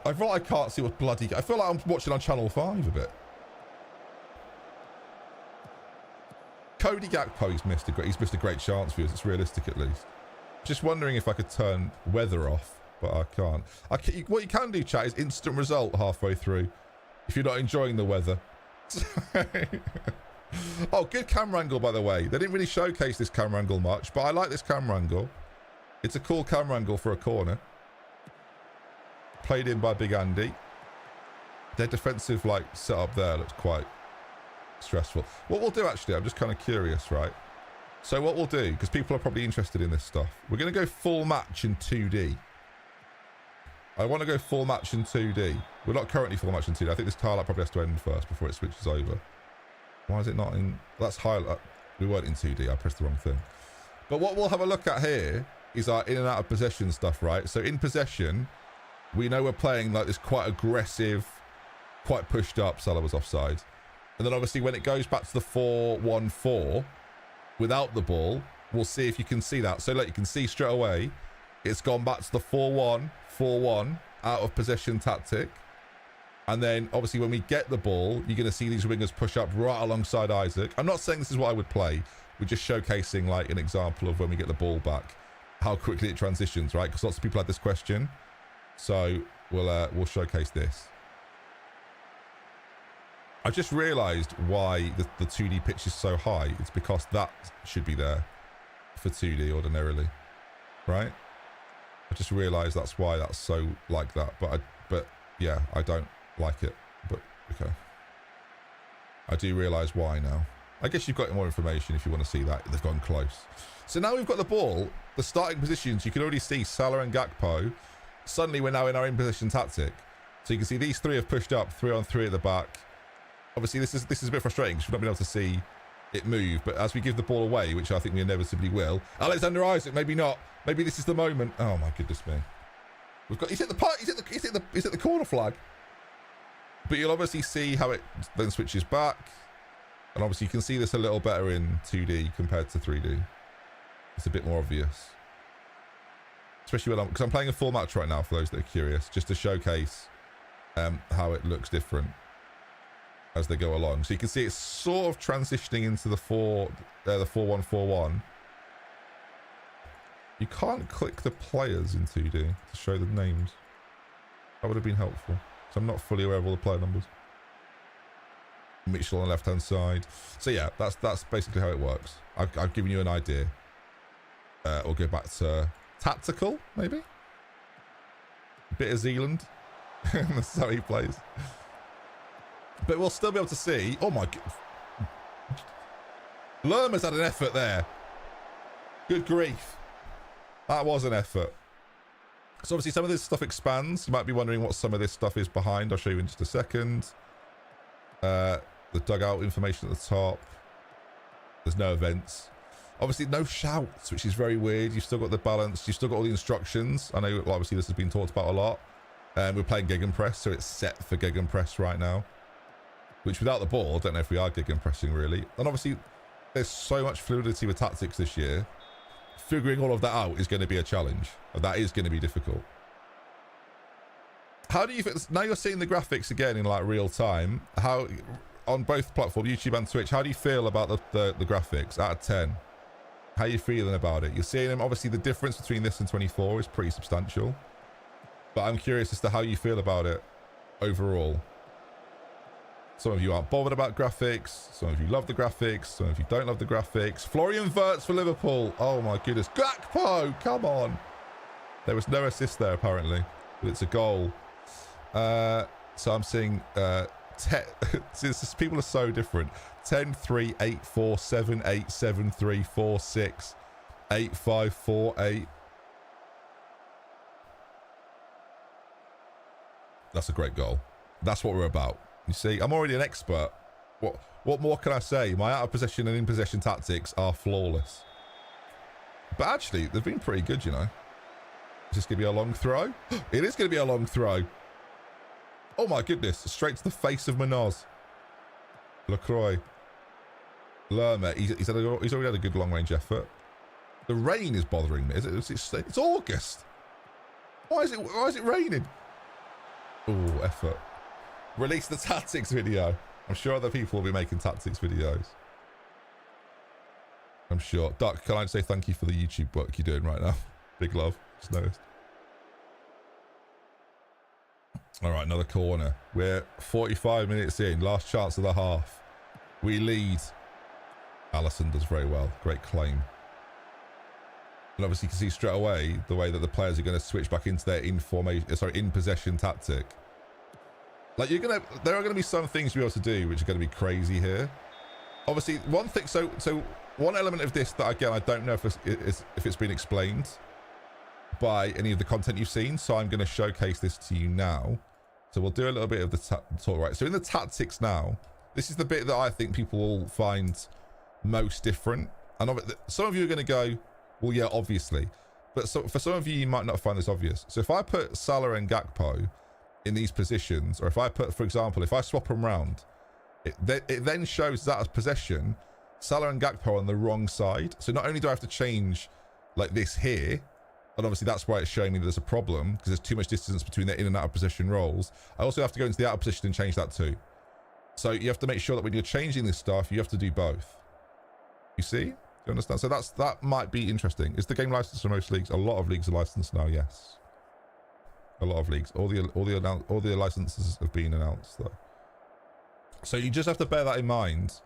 I feel like I can't see what bloody. I feel like I'm watching on Channel 5 a bit. Cody Gakpo, he's missed a great chance for us. It's realistic at least. Just wondering if I could turn weather off, but I can't. What you can do, chat, is instant result halfway through if you're not enjoying the weather. Oh, good camera angle, by the way. They didn't really showcase this camera angle much, but I like this camera angle. It's a cool camera angle for a corner. Played in by Big Andy. Their defensive setup there looks quite stressful. What we'll do, actually, I'm just kind of curious, right? So what we'll do, because people are probably interested in this stuff, we're going to go full match in 2D. I want to go full match in 2D. We're not currently full match in 2D. I think this highlight probably has to end first before it switches over. Why is it not in... That's highlight. We weren't in 2D. I pressed the wrong thing. But what we'll have a look at here is our in and out of possession stuff, right? So in possession, we know we're playing like this quite aggressive, quite pushed up. Salah was offside. And then obviously when it goes back to the 4-1-4 without the ball, we'll see if you can see that. So like you can see straight away, it's gone back to the 4-1-4-1 out of possession tactic. And then obviously when we get the ball, you're going to see these wingers push up right alongside Isaac. I'm not saying this is what I would play. We're just showcasing like an example of when we get the ball back, how quickly it transitions, right? Because lots of people had this question. So we'll showcase this. I just realised why the 2D pitch is so high. It's because that should be there for 2D ordinarily, right? I just realised that's why that's so like that. But yeah, I don't like it. But okay, I do realise why now. I guess you've got more information if you want to see that. They've gone close. So now we've got the ball. The starting positions, you can already see Salah and Gakpo. Suddenly we're now in our in-position tactic. So you can see these three have pushed up 3-on-3 at the back. Obviously, this is a bit frustrating because we've not been able to see it move. But as we give the ball away, which I think we inevitably will, Alexander Isaac, maybe not. Maybe this is the moment. Oh my goodness me! We've got. He's hit the corner flag. But you'll obviously see how it then switches back, and obviously you can see this a little better in 2D compared to 3D. It's a bit more obvious, especially when because I'm playing a full match right now. For those that are curious, just to showcase how it looks different as they go along. So you can see it's sort of transitioning into the 4-1-4-1. You can't click the players in 2D to show the names. That would have been helpful. So I'm not fully aware of all the player numbers. Mitchell on the left-hand side. So yeah, that's basically how it works. I've given you an idea. We'll go back to tactical, maybe? A bit of Zealand. That's how he plays. But we'll still be able to see. Oh my god. Lerma's had an effort there. Good grief. That was an effort. So obviously some of this stuff expands. You might be wondering what some of this stuff is behind. I'll show you in just a second. The dugout information at the top. There's no events. Obviously no shouts, which is very weird. You've still got the balance. You've still got all the instructions. I know obviously this has been talked about a lot. We're playing Gegenpress, so it's set for Gegenpress right now. Which without the ball, I don't know if we are Gegenpressing really. And obviously there's so much fluidity with tactics this year. Figuring all of that out is going to be a challenge. That is going to be difficult. How do you feel now you're seeing the graphics again in like real time? How on both platforms, YouTube and Twitch, how do you feel about the graphics out of 10? How are you feeling about it? You're seeing them, obviously the difference between this and 24 is pretty substantial. But I'm curious as to how you feel about it overall. Some of you aren't bothered about graphics. Some of you love the graphics. Some of you don't love the graphics. Florian Wirtz for Liverpool. Oh my goodness. Gakpo, come on. There was no assist there apparently, but it's a goal. So I'm seeing people are so different. 10, 3, 8, 4, 7, 8, 7, 3, 4, 6, 8, 5, 4, 8. That's a great goal. That's what we're about. You see, I'm already an expert. What more can I say? My out of possession and in possession tactics are flawless. But actually, they've been pretty good, you know. Is this going to be a long throw? It is going to be a long throw. Oh my goodness. Straight to the face of Manoz. Lacroix. Lerma. He's already had a good long range effort. The rain is bothering me. It's August. Why is it raining? Oh, effort. Release the tactics video. I'm sure other people will be making tactics videos. I'm sure. Duck, can I say thank you for the YouTube work you're doing right now? Big love. Just noticed. All right, another corner. We're 45 minutes in. Last chance of the half. We lead. Allison does very well. Great claim. And obviously you can see straight away the way that the players are going to switch back into their in possession tactic. Like there are going to be some things you'll be able to do which are going to be crazy here. Obviously, one thing. So one element of this that again I don't know if it's been explained by any of the content you've seen. So I'm going to showcase this to you now. So we'll do a little bit of the talk. Right. So in the tactics now, this is the bit that I think people will find most different. And some of you are going to go, Well, yeah, obviously. But so, for some of you might not find this obvious. So if I put Salah and Gakpo in these positions, or if I put, for example, if I swap them round, it then shows that as possession, Salah and Gakpo on the wrong side. So not only do I have to change like this here, and obviously that's why it's showing me that there's a problem, because there's too much distance between the in and out of position roles. I also have to go into the out of position and change that too. So you have to make sure that when you're changing this stuff, you have to do both. You see? Do you understand? So that might be interesting. Is the game licensed for most leagues? A lot of leagues are licensed now, yes. A lot of leagues. All the licenses have been announced though. So you just have to bear that in mind.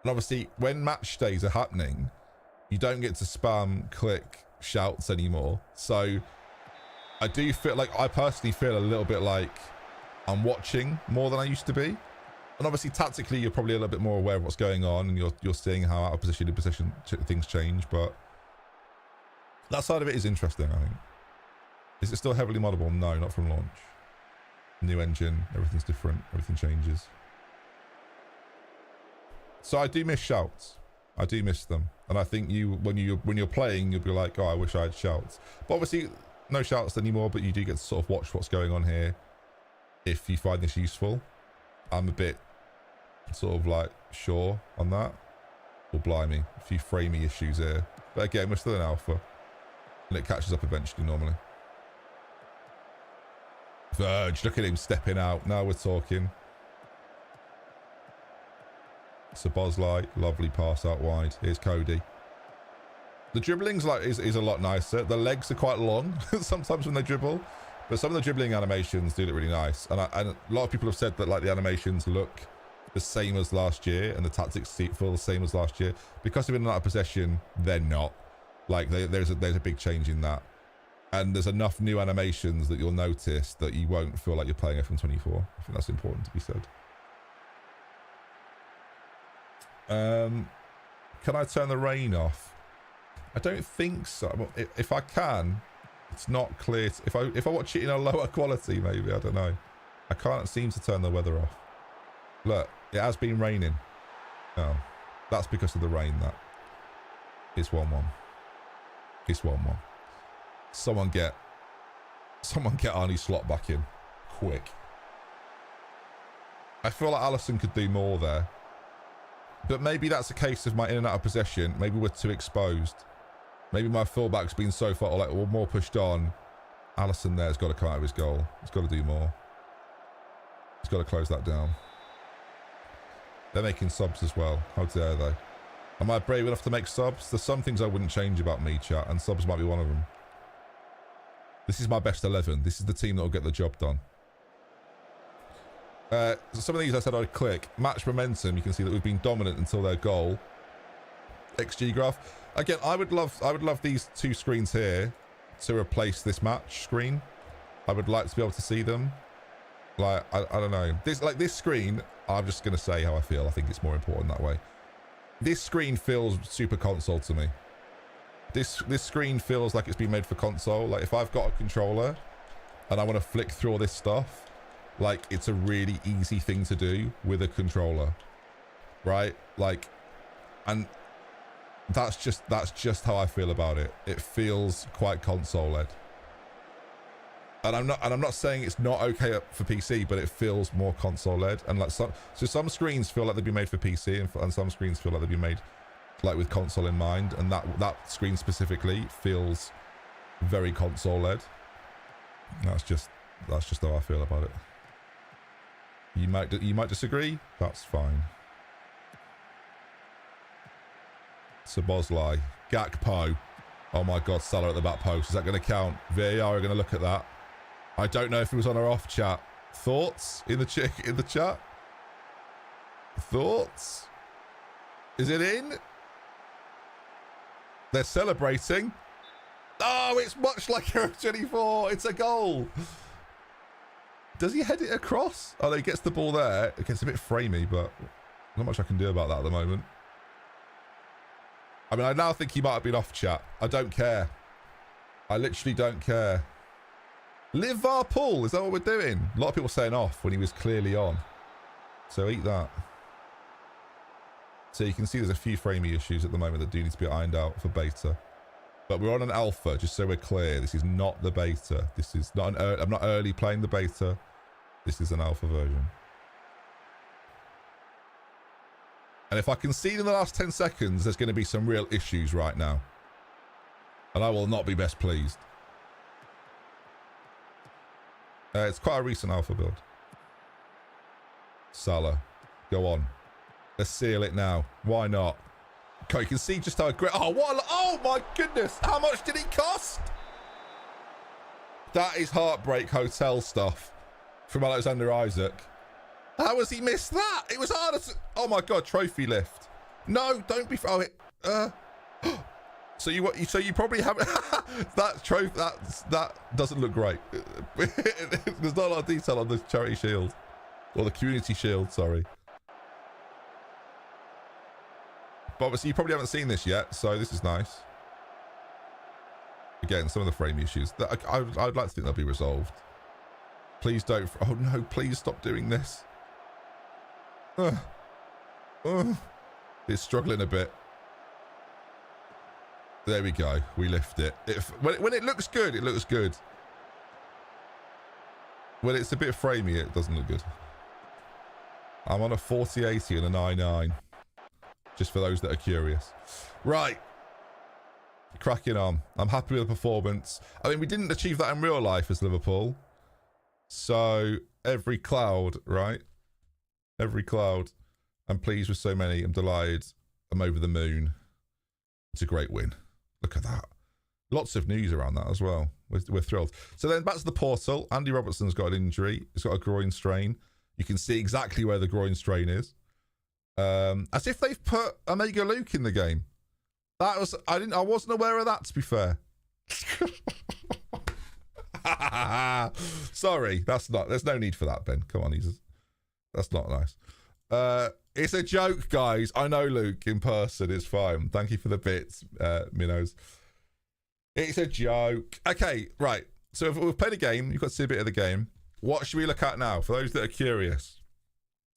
And obviously, when match days are happening, you don't get to spam, click, shouts anymore. So I do feel like, I personally feel a little bit like I'm watching more than I used to be. And obviously, tactically, you're probably a little bit more aware of what's going on, and you're seeing how out of position in position things change. But that side of it is interesting, I think. Is it still heavily moddable? No, not from launch. New engine, everything's different, everything changes. So I do miss shouts. I do miss them, and I think when you're playing, you'll be like, oh, I wish I had shouts. But obviously, no shouts anymore. But you do get to sort of watch what's going on here, if you find this useful. I'm a bit sort of like sure on that. Well, blimey, a few framey issues here. But again, we're still in alpha, and it catches up eventually normally. Verge, look at him stepping out. Now we're talking. Sabozlai, lovely pass out wide. Here's Cody. The dribbling's is a lot nicer. The legs are quite long sometimes when they dribble, but some of the dribbling animations do look really nice. And a lot of people have said that like the animations look the same as last year, and the tactics feel the same as last year. Because of in and out of possession, they're not. Like there's a big change in that, and there's enough new animations that you'll notice that you won't feel like you're playing FM24. I think that's important to be said. Can I turn the rain off? I don't think so. If I can, it's not clear. If I watch it in a lower quality, maybe, I don't know. I can't seem to turn the weather off. Look, it has been raining. Oh, that's because of the rain. That it's 1-1. It's 1-1. Someone get Arnie Slot back in quick. I feel like Alisson could do more there. But maybe that's a case of my in and out of possession. Maybe we're too exposed. Maybe my fullback's been so far, or like, we're more pushed on. Alisson there's got to come out of his goal. He's got to do more. He's got to close that down. They're making subs as well. How dare they? Am I brave enough to make subs? There's some things I wouldn't change about me, chat, and subs might be one of them. This is my best 11. This is the team that will get the job done. So some of these I said I'd click. Match momentum, you can see that we've been dominant until their goal. XG graph. Again, I would love these two screens here to replace this match screen. I would like to be able to see them. Like, I don't know. This screen, I'm just gonna say how I feel. I think it's more important that way. This screen feels super console to me. This screen feels like it's been made for console. Like if I've got a controller and I want to flick through all this stuff, like it's a really easy thing to do with a controller, right? Like, and that's just how I feel about it. It feels quite console led, and I'm not saying it's not okay for PC, but it feels more console led. And like some screens feel like they've been made for PC, and some screens feel like they've been made like with console in mind. And that screen specifically feels very console led. That's just how I feel about it. You might disagree. That's fine. Sabozlai, Gakpo. Oh my God, Salah at the back post. Is that going to count? VAR are going to look at that. I don't know if it was on or off, chat. Thoughts in the chat? Thoughts? Is it in? They're celebrating. Oh, it's much like FM24. It's a goal. Does he head it across? Oh, no, he gets the ball there. It gets a bit framey, but not much I can do about that at the moment. I mean, I now think he might have been off, chat. I don't care. I literally don't care. Liverpool, is that what we're doing? A lot of people saying off when he was clearly on. So eat that. So you can see there's a few framey issues at the moment that do need to be ironed out for beta. But we're on an alpha, just so we're clear. This is not the beta. This is not an I'm not early playing the beta. This is an alpha version. And if I concede in the last 10 seconds, there's going to be some real issues right now. And I will not be best pleased. It's quite a recent alpha build. Salah, go on. Let's seal it now. Why not? Okay, you can see just how great. Oh, what? Oh my goodness! How much did it cost? That is heartbreak hotel stuff from Alexander Isaac. How has he missed that? It was harder to... Oh my god! Trophy lift. No, don't be. Oh, So you probably haven't. That trophy. That doesn't look great. There's not a lot of detail on the charity shield or the community shield. Sorry. But obviously you probably haven't seen this yet, so this is nice. Again, some of the frame issues that I'd like to think they'll be resolved. Please don't. Oh no! Please stop doing this. It's struggling a bit. There we go. We lift it. When it looks good, it looks good. When it's a bit framey, it doesn't look good. I'm on a 4080 and a 99. Just for those that are curious. Right. Cracking on. I'm happy with the performance. I mean, we didn't achieve that in real life as Liverpool. So, every cloud, right? Every cloud. I'm pleased with so many. I'm delighted. I'm over the moon. It's a great win. Look at that. Lots of news around that as well. We're thrilled. So then back to the portal. Andy Robertson's got an injury. He's got a groin strain. You can see exactly where the groin strain is. As if they've put Omega Luke in the game. That was I wasn't aware of that, to be fair. Sorry, there's no need for that, Ben. Come on, that's not nice. It's a joke, guys. I know Luke in person is fine. Thank you for the bits, Minnows. It's a joke. Okay, right. So if we've played a game, you've got to see a bit of the game. What should we look at now? For those that are curious,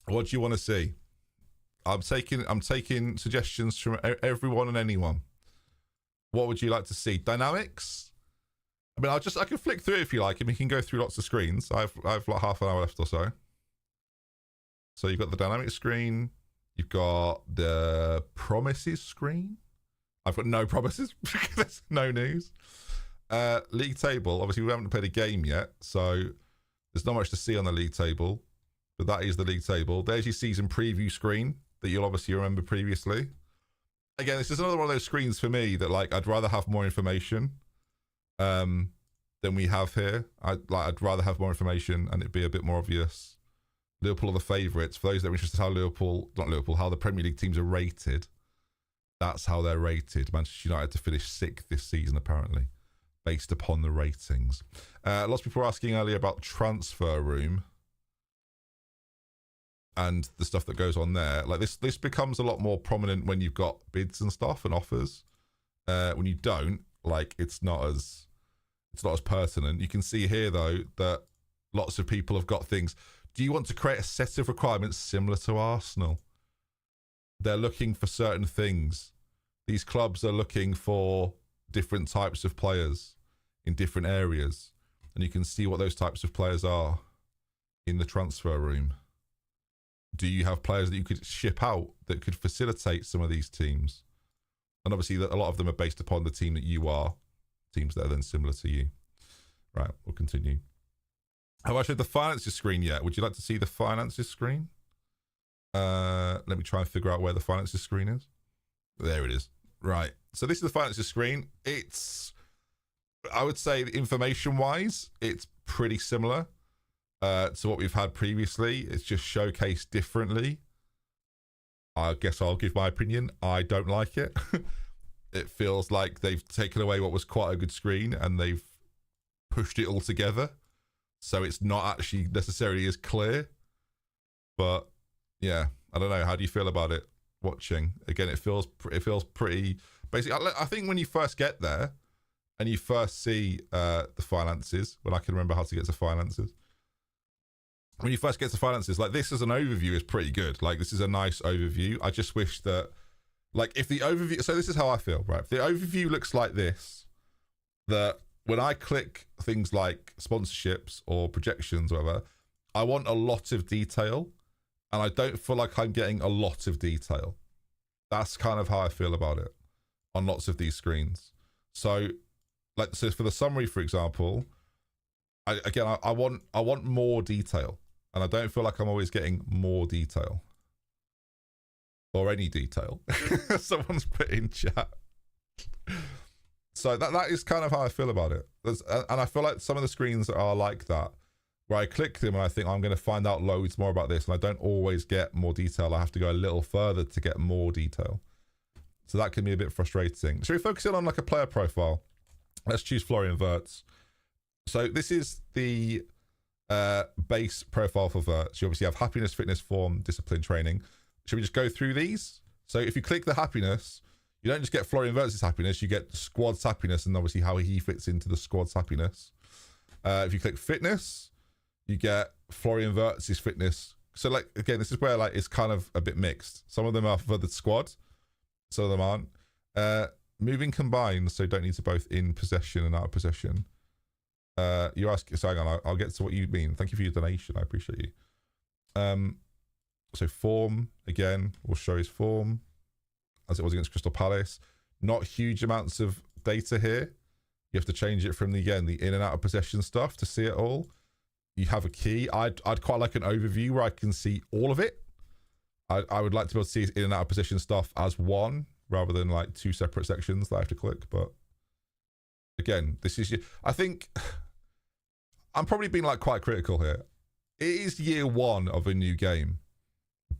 what do you want to see? I'm taking suggestions from everyone and anyone. What would you like to see? Dynamics? I mean, I can flick through it if you like, and we can go through lots of screens. I've like half an hour left or so. So you've got the dynamic screen. You've got the promises screen. I've got no promises. There's no news. League table. Obviously, we haven't played a game yet, so there's not much to see on the league table. But that is the league table. There's your season preview screen that you'll obviously remember previously. Again, this is another one of those screens for me that like I'd rather have more information than we have here. I'd rather have more information and it'd be a bit more obvious. Liverpool are the favourites. For those that are interested how how the Premier League teams are rated, that's how they're rated. Manchester United to finish 6th this season, apparently, based upon the ratings. Lots of people were asking earlier about transfer room and the stuff that goes on there. Like this becomes a lot more prominent when you've got bids and stuff and offers. When you don't, like it's not as pertinent. You can see here though that lots of people have got things. Do you want to create a set of requirements similar to Arsenal? They're looking for certain things. These clubs are looking for different types of players in different areas. And you can see what those types of players are in the transfer room. Do you have players that you could ship out that could facilitate some of these teams? And obviously a lot of them are based upon the team that you are, teams that are then similar to you. Right, we'll continue. Have I showed the finances screen yet? Would you like to see the finances screen? Let me try and figure out where the finances screen is. There it is. Right. So this is the finances screen. It's, I would say information-wise, it's pretty similar to what we've had previously. It's just showcased differently. I guess I'll give my opinion. I don't like it. It feels like they've taken away what was quite a good screen and they've pushed it all together. So it's not actually necessarily as clear. But yeah, I don't know. How do you feel about it watching? Again, it feels pretty basic. I think when you first get there and you first see the finances, when I can remember how to get to finances. When you first get to finances, like this as an overview is pretty good. Like this is a nice overview. I just wish that Like if the overview, so this is how I feel, right? If the overview looks like this, that when I click things like sponsorships or projections or whatever, I want a lot of detail, and I don't feel like I'm getting a lot of detail. That's kind of how I feel about it on lots of these screens. So for the summary, for example, I want more detail, and I don't feel like I'm always getting more detail. Or any detail. Someone's put in chat. So that is kind of how I feel about it. And I feel like some of the screens are like that, where I click them and I think I'm going to find out loads more about this, and I don't always get more detail. I have to go a little further to get more detail. So that can be a bit frustrating. So we focus in on like a player profile. Let's choose Florian Wirtz. So this is the base profile for Wirtz. You obviously have happiness, fitness, form, discipline, training. Should we just go through these? So if you click the happiness, you don't just get Florian Wirtz's happiness, you get the squad's happiness, and obviously how he fits into the squad's happiness. If you click fitness, you get Florian Wirtz's fitness. So like, again, this is where like it's kind of a bit mixed. Some of them are for the squad, some of them aren't. Moving combined, so don't need to both in possession and out of possession. You ask, so hang on, I'll get to what you mean. Thank you for your donation, I appreciate you. So form, again, will show his form as it was against Crystal Palace. Not huge amounts of data here. You have to change it from the in and out of possession stuff to see it all. You have a key. I'd quite like an overview where I can see all of it. I would like to be able to see in and out of possession stuff as one, rather than like two separate sections that I have to click. But again, this is, I think I'm probably being like quite critical here. It is year one of a new game.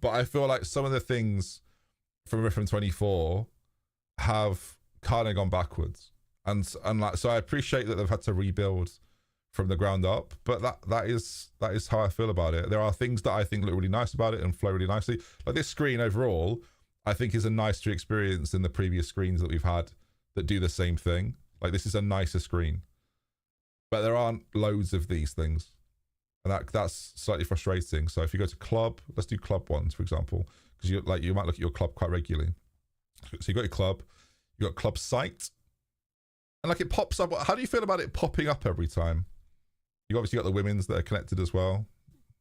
But I feel like some of the things from FM24 have kind of gone backwards, and like, so I appreciate that they've had to rebuild from the ground up. But that is how I feel about it. There are things that I think look really nice about it and flow really nicely. Like this screen overall, I think is a nicer experience than the previous screens that we've had that do the same thing. Like this is a nicer screen, but there aren't loads of these things. And that's slightly frustrating. So if you go to club, let's do club ones, for example, because you might look at your club quite regularly. So you got your club, you got club site, and like it pops up. How do you feel about it popping up every time? You obviously got the women's that are connected as well,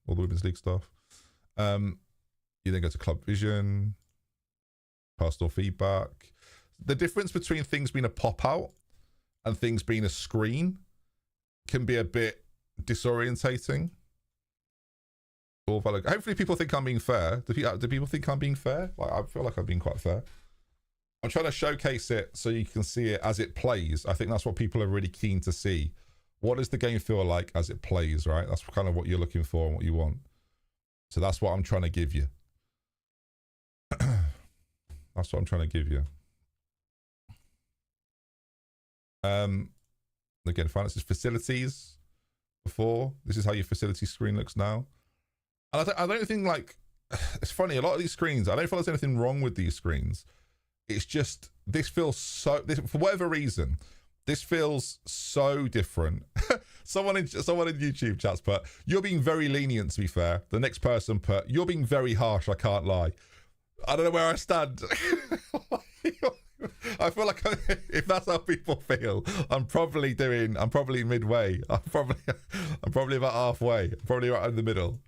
all the women's league stuff. You then go to club vision, personal feedback. The difference between things being a pop out and things being a screen can be a bit disorientating. Hopefully people think I'm being fair. Do people think I'm being fair? Like, I feel like I'm being quite fair. I'm trying to showcase it so you can see it as it plays. I think that's what people are really keen to see. What does the game feel like as it plays, right? That's kind of what you're looking for and what you want. So that's what I'm trying to give you. That's what I'm trying to give you. Again, finances, facilities. Before, this is how your facility screen looks now. And I don't think, like, it's funny, a lot of these screens, I don't feel there's anything wrong with these screens. It's just, this feels so, for whatever reason, this feels so different. someone in YouTube chats put, you're being very lenient, to be fair. The next person put, you're being very harsh, I can't lie. I don't know where I stand. I feel like if that's how people feel, I'm probably midway. I'm probably about halfway. I'm probably right in the middle.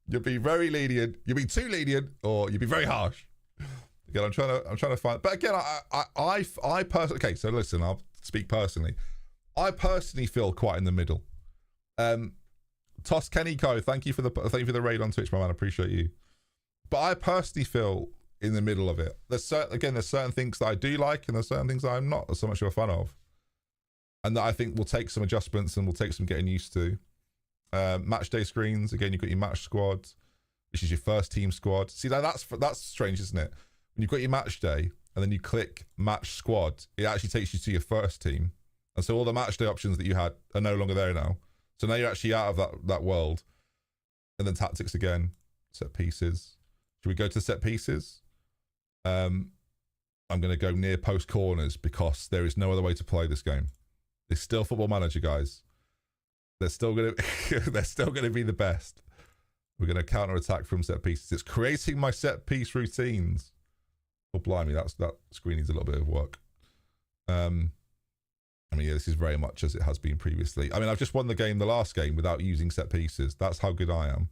You'll be very lenient. You'll be too lenient, or you'll be very harsh. Again, I'm trying to find. But again, I personally. Okay, so listen, I'll speak personally. I personally feel quite in the middle. Toss Kenny Co, thank you for the raid on Twitch, my man. I appreciate you. But I personally feel in the middle of it. There's certain things that I do like, and there's certain things that I'm not so much of a fan of, and that I think will take some adjustments and will take some getting used to. Match day screens, again, you've got your match squad, which is your first team squad. See, that's strange, isn't it? When you've got your match day and then you click match squad, it actually takes you to your first team, and so all the match day options that you had are no longer there now. So now you're actually out of that world. And then tactics again, set pieces. Should we go to set pieces? I'm going to go near post corners because there is no other way to play this game. It's still Football Manager, guys. They're still going to be the best. We're going to counter attack from set pieces. It's creating my set piece routines. Oh, blimey, that screen needs a little bit of work. I mean, yeah, this is very much as it has been previously. I mean, I've just won the last game, without using set pieces. That's how good I am.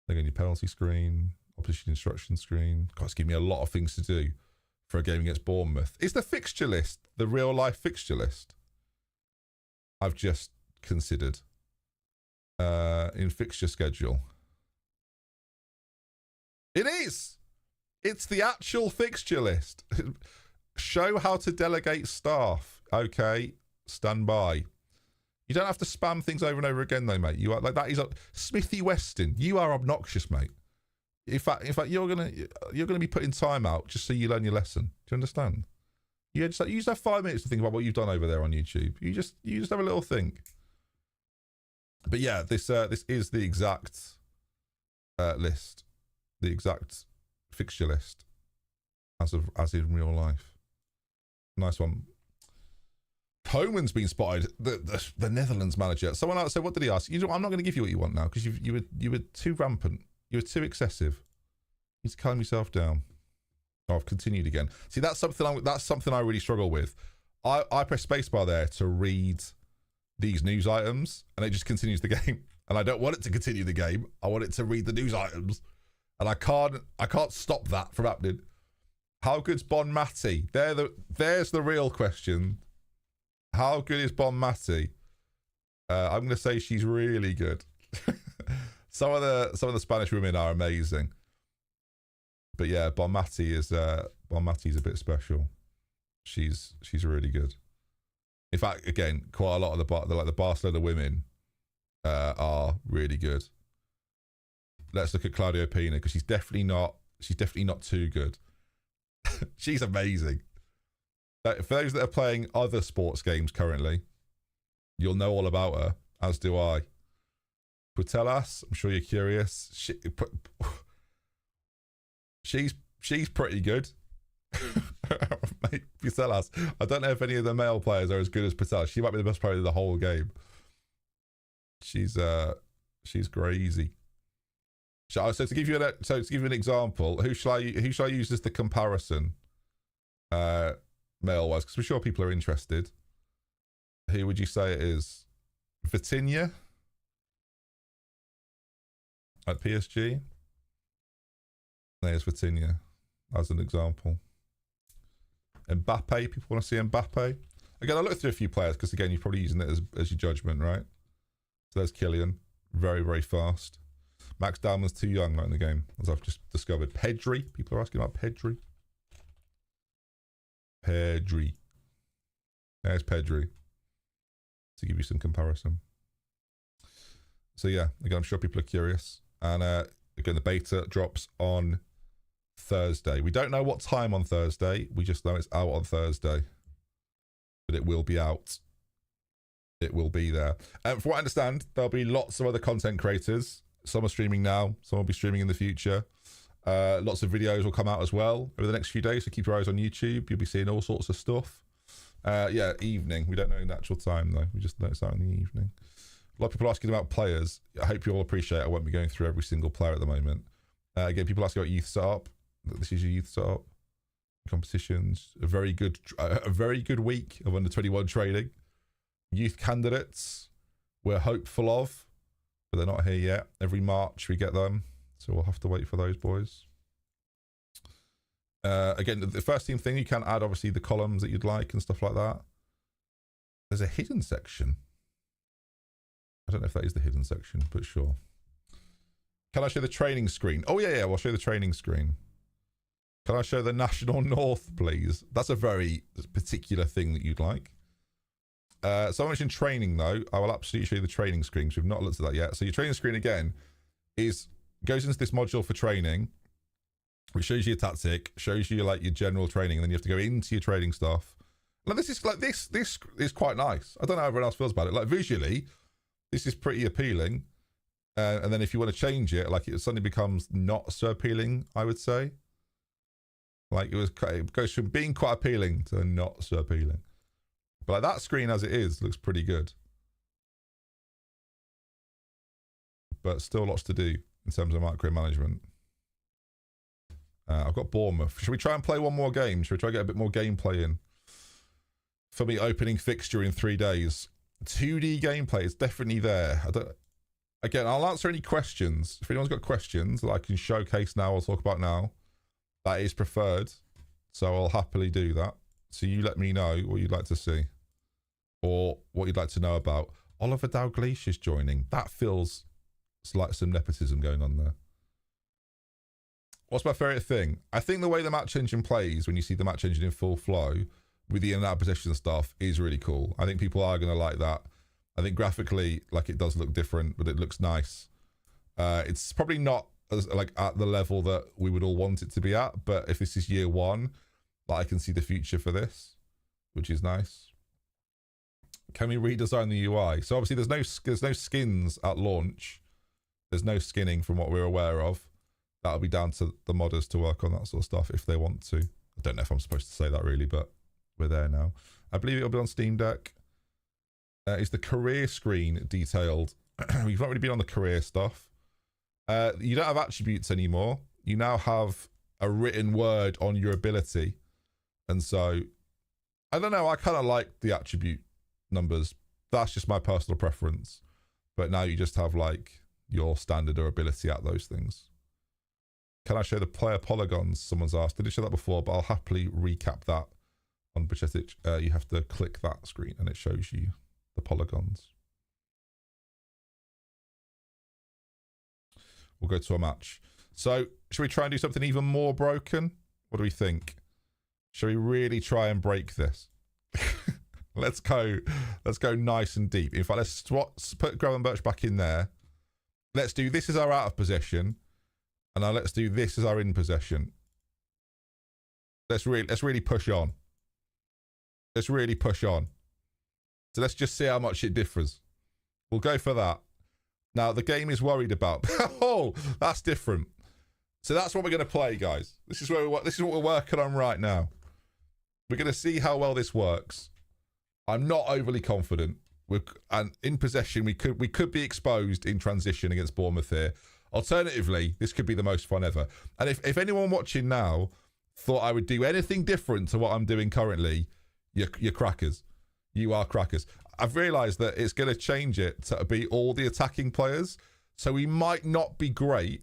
Again, your penalty screen, opposition instruction screen. God, it's giving me a lot of things to do for a game against Bournemouth. Is the fixture list the real life fixture list? I've just considered in fixture schedule. It is. It's the actual fixture list. Show how to delegate staff. Okay, stand by. You don't have to spam things over and over again, though, mate. You are like that. Is Smithy Weston. You are obnoxious, mate. In fact, you're gonna be put in timeout just so you learn your lesson. Do you understand? You just have 5 minutes to think about what you've done over there on YouTube. You just have a little think. But yeah, this is the exact list, the exact fixture list as in real life. Nice one. Koeman's been spotted. The Netherlands manager. Someone else said, "What did he ask?" I'm not going to give you what you want now because you were too rampant. You were too excessive. You need to calm yourself down. Oh, I've continued again. See, that's something I really struggle with. I press spacebar there to read these news items, and it just continues the game. And I don't want it to continue the game. I want it to read the news items, and I can't stop that from happening. How good's Bon Mati? There's the real question. How good is Bon Mati? I'm going to say she's really good. Some of the Spanish women are amazing, but yeah, Bon Mati's a bit special. She's really good. In fact, again, quite a lot of the Barcelona women are really good. Let's look at Claudia Pina because she's definitely not too good. She's amazing. For those that are playing other sports games currently, you'll know all about her, as do I. Putellas, I'm sure you're curious. She's pretty good. Mate, Putellas. I don't know if any of the male players are as good as Putellas. She might be the best player of the whole game. She's crazy. So to give you an example, who shall I use as the comparison? Male wise, because we're sure people are interested. Who would you say it is? Vitinha at PSG. There's Vitinha as an example. Mbappe, people want to see Mbappe. Again, I looked through a few players because again, you're probably using it as your judgment, right? So there's Kylian, very, very fast. Max Dalman's too young right in the game, as I've just discovered. Pedri, people are asking about Pedri. There's Pedri. To give you some comparison. So yeah, again, I'm sure people are curious. And again, the beta drops on Thursday. We don't know what time on Thursday. We just know it's out on Thursday. But it will be out. It will be there. And from what I understand, there'll be lots of other content creators. Some are streaming now. Some will be streaming in the future. Lots of videos will come out as well over the next few days. So keep your eyes on YouTube. You'll be seeing all sorts of stuff. Yeah, evening. We don't know the actual time though. We just know it's out in the evening. A lot of people asking about players. I hope you all appreciate I won't be going through every single player at the moment. Again, people asking about youth setup. This is your youth setup. Competitions. A very good week of under 21 training. Youth candidates we're hopeful of, but they're not here yet. Every March we get them, so we'll have to wait for those boys. Again, the first team thing, you can add obviously the columns that you'd like and stuff like that. There's a hidden section. I don't know if that is the hidden section, but sure. Can I show the training screen? Oh yeah, we'll show the training screen. Can I show the National North, please? That's a very particular thing that you'd like. So I mentioned training though. I will absolutely show you the training screen because we've not looked at that yet. So your training screen again goes into this module for training, which shows you your tactic, shows you like your general training, and then you have to go into your training stuff. Like this is quite nice. I don't know how everyone else feels about it. Like visually, this is pretty appealing. And then if you want to change it, like it suddenly becomes not so appealing, I would say. Like it goes from being quite appealing to not so appealing. But like that screen as it is looks pretty good. But still lots to do in terms of micromanagement. I've got Bournemouth. Should we try and play one more game? Should we try and get a bit more gameplay in? For me, opening fixture in 3 days. 2D gameplay is definitely there. Again, I'll answer any questions. If anyone's got questions that I can showcase now or talk about now, that is preferred. So I'll happily do that. So you let me know what you'd like to see. Or what you'd like to know about. Oliver Dalglish is joining. That feels like some nepotism going on there. What's my favourite thing? I think the way the match engine plays when you see the match engine in full flow with the in and out position stuff is really cool. I think people are going to like that. I think graphically, like, it does look different, but it looks nice. It's probably not as, like, at the level that we would all want it to be at, but if this is year one, like, I can see the future for this, which is nice. Can we redesign the UI? So obviously there's no skins at launch. There's no skinning from what we're aware of. That'll be down to the modders to work on that sort of stuff if they want to. I don't know if I'm supposed to say that really, but we're there now. I believe it'll be on Steam Deck. Is the career screen detailed? We've not really been on the career stuff. You don't have attributes anymore. You now have a written word on your ability. And so, I don't know, I kind of like the attribute numbers. That's just my personal preference. But now you just have, like, your standard or ability at those things. Can I show the player polygons? Someone's asked. I did show that before, but I'll happily recap that on Pachetic. You have to click that screen and it shows you the polygons. We'll go to a match. So, should we try and do something even more broken? What do we think? Shall we really try and break this? Let's go nice and deep. In fact, let's put Gravenberch back in there. Let's do this as our out of possession. And now let's do this as our in possession. Let's really push on. Let's really push on. So let's just see how much it differs. We'll go for that. Now the game is worried about. Oh, that's different. So that's what we're going to play, guys. This is what we're working on right now. We're going to see how well this works. I'm not overly confident. And in possession, we could be exposed in transition against Bournemouth here. Alternatively, this could be the most fun ever. And if anyone watching now thought I would do anything different to what I'm doing currently, you're crackers. You are crackers. I've realised that it's going to change it to be all the attacking players. So we might not be great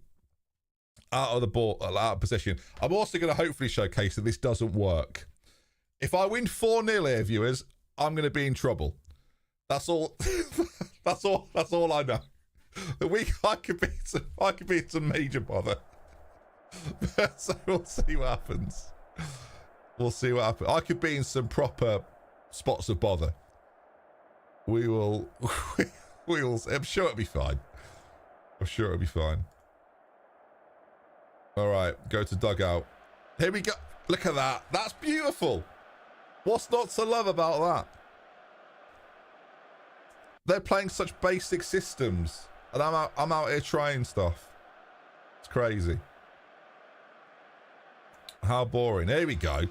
out of the ball, out of possession. I'm also going to hopefully showcase that this doesn't work. If I win 4-0 here, viewers, I'm going to be in trouble. That's all. That's all I know. I could be in some major bother. So we'll see what happens. We'll see what happens. I could be in some proper spots of bother. We will. I'm sure it'll be fine. I'm sure it'll be fine. All right, go to dugout. Here we go. Look at that. That's beautiful. What's not to love about that? They're playing such basic systems. And I'm out here trying stuff. It's crazy. How boring. Here we go.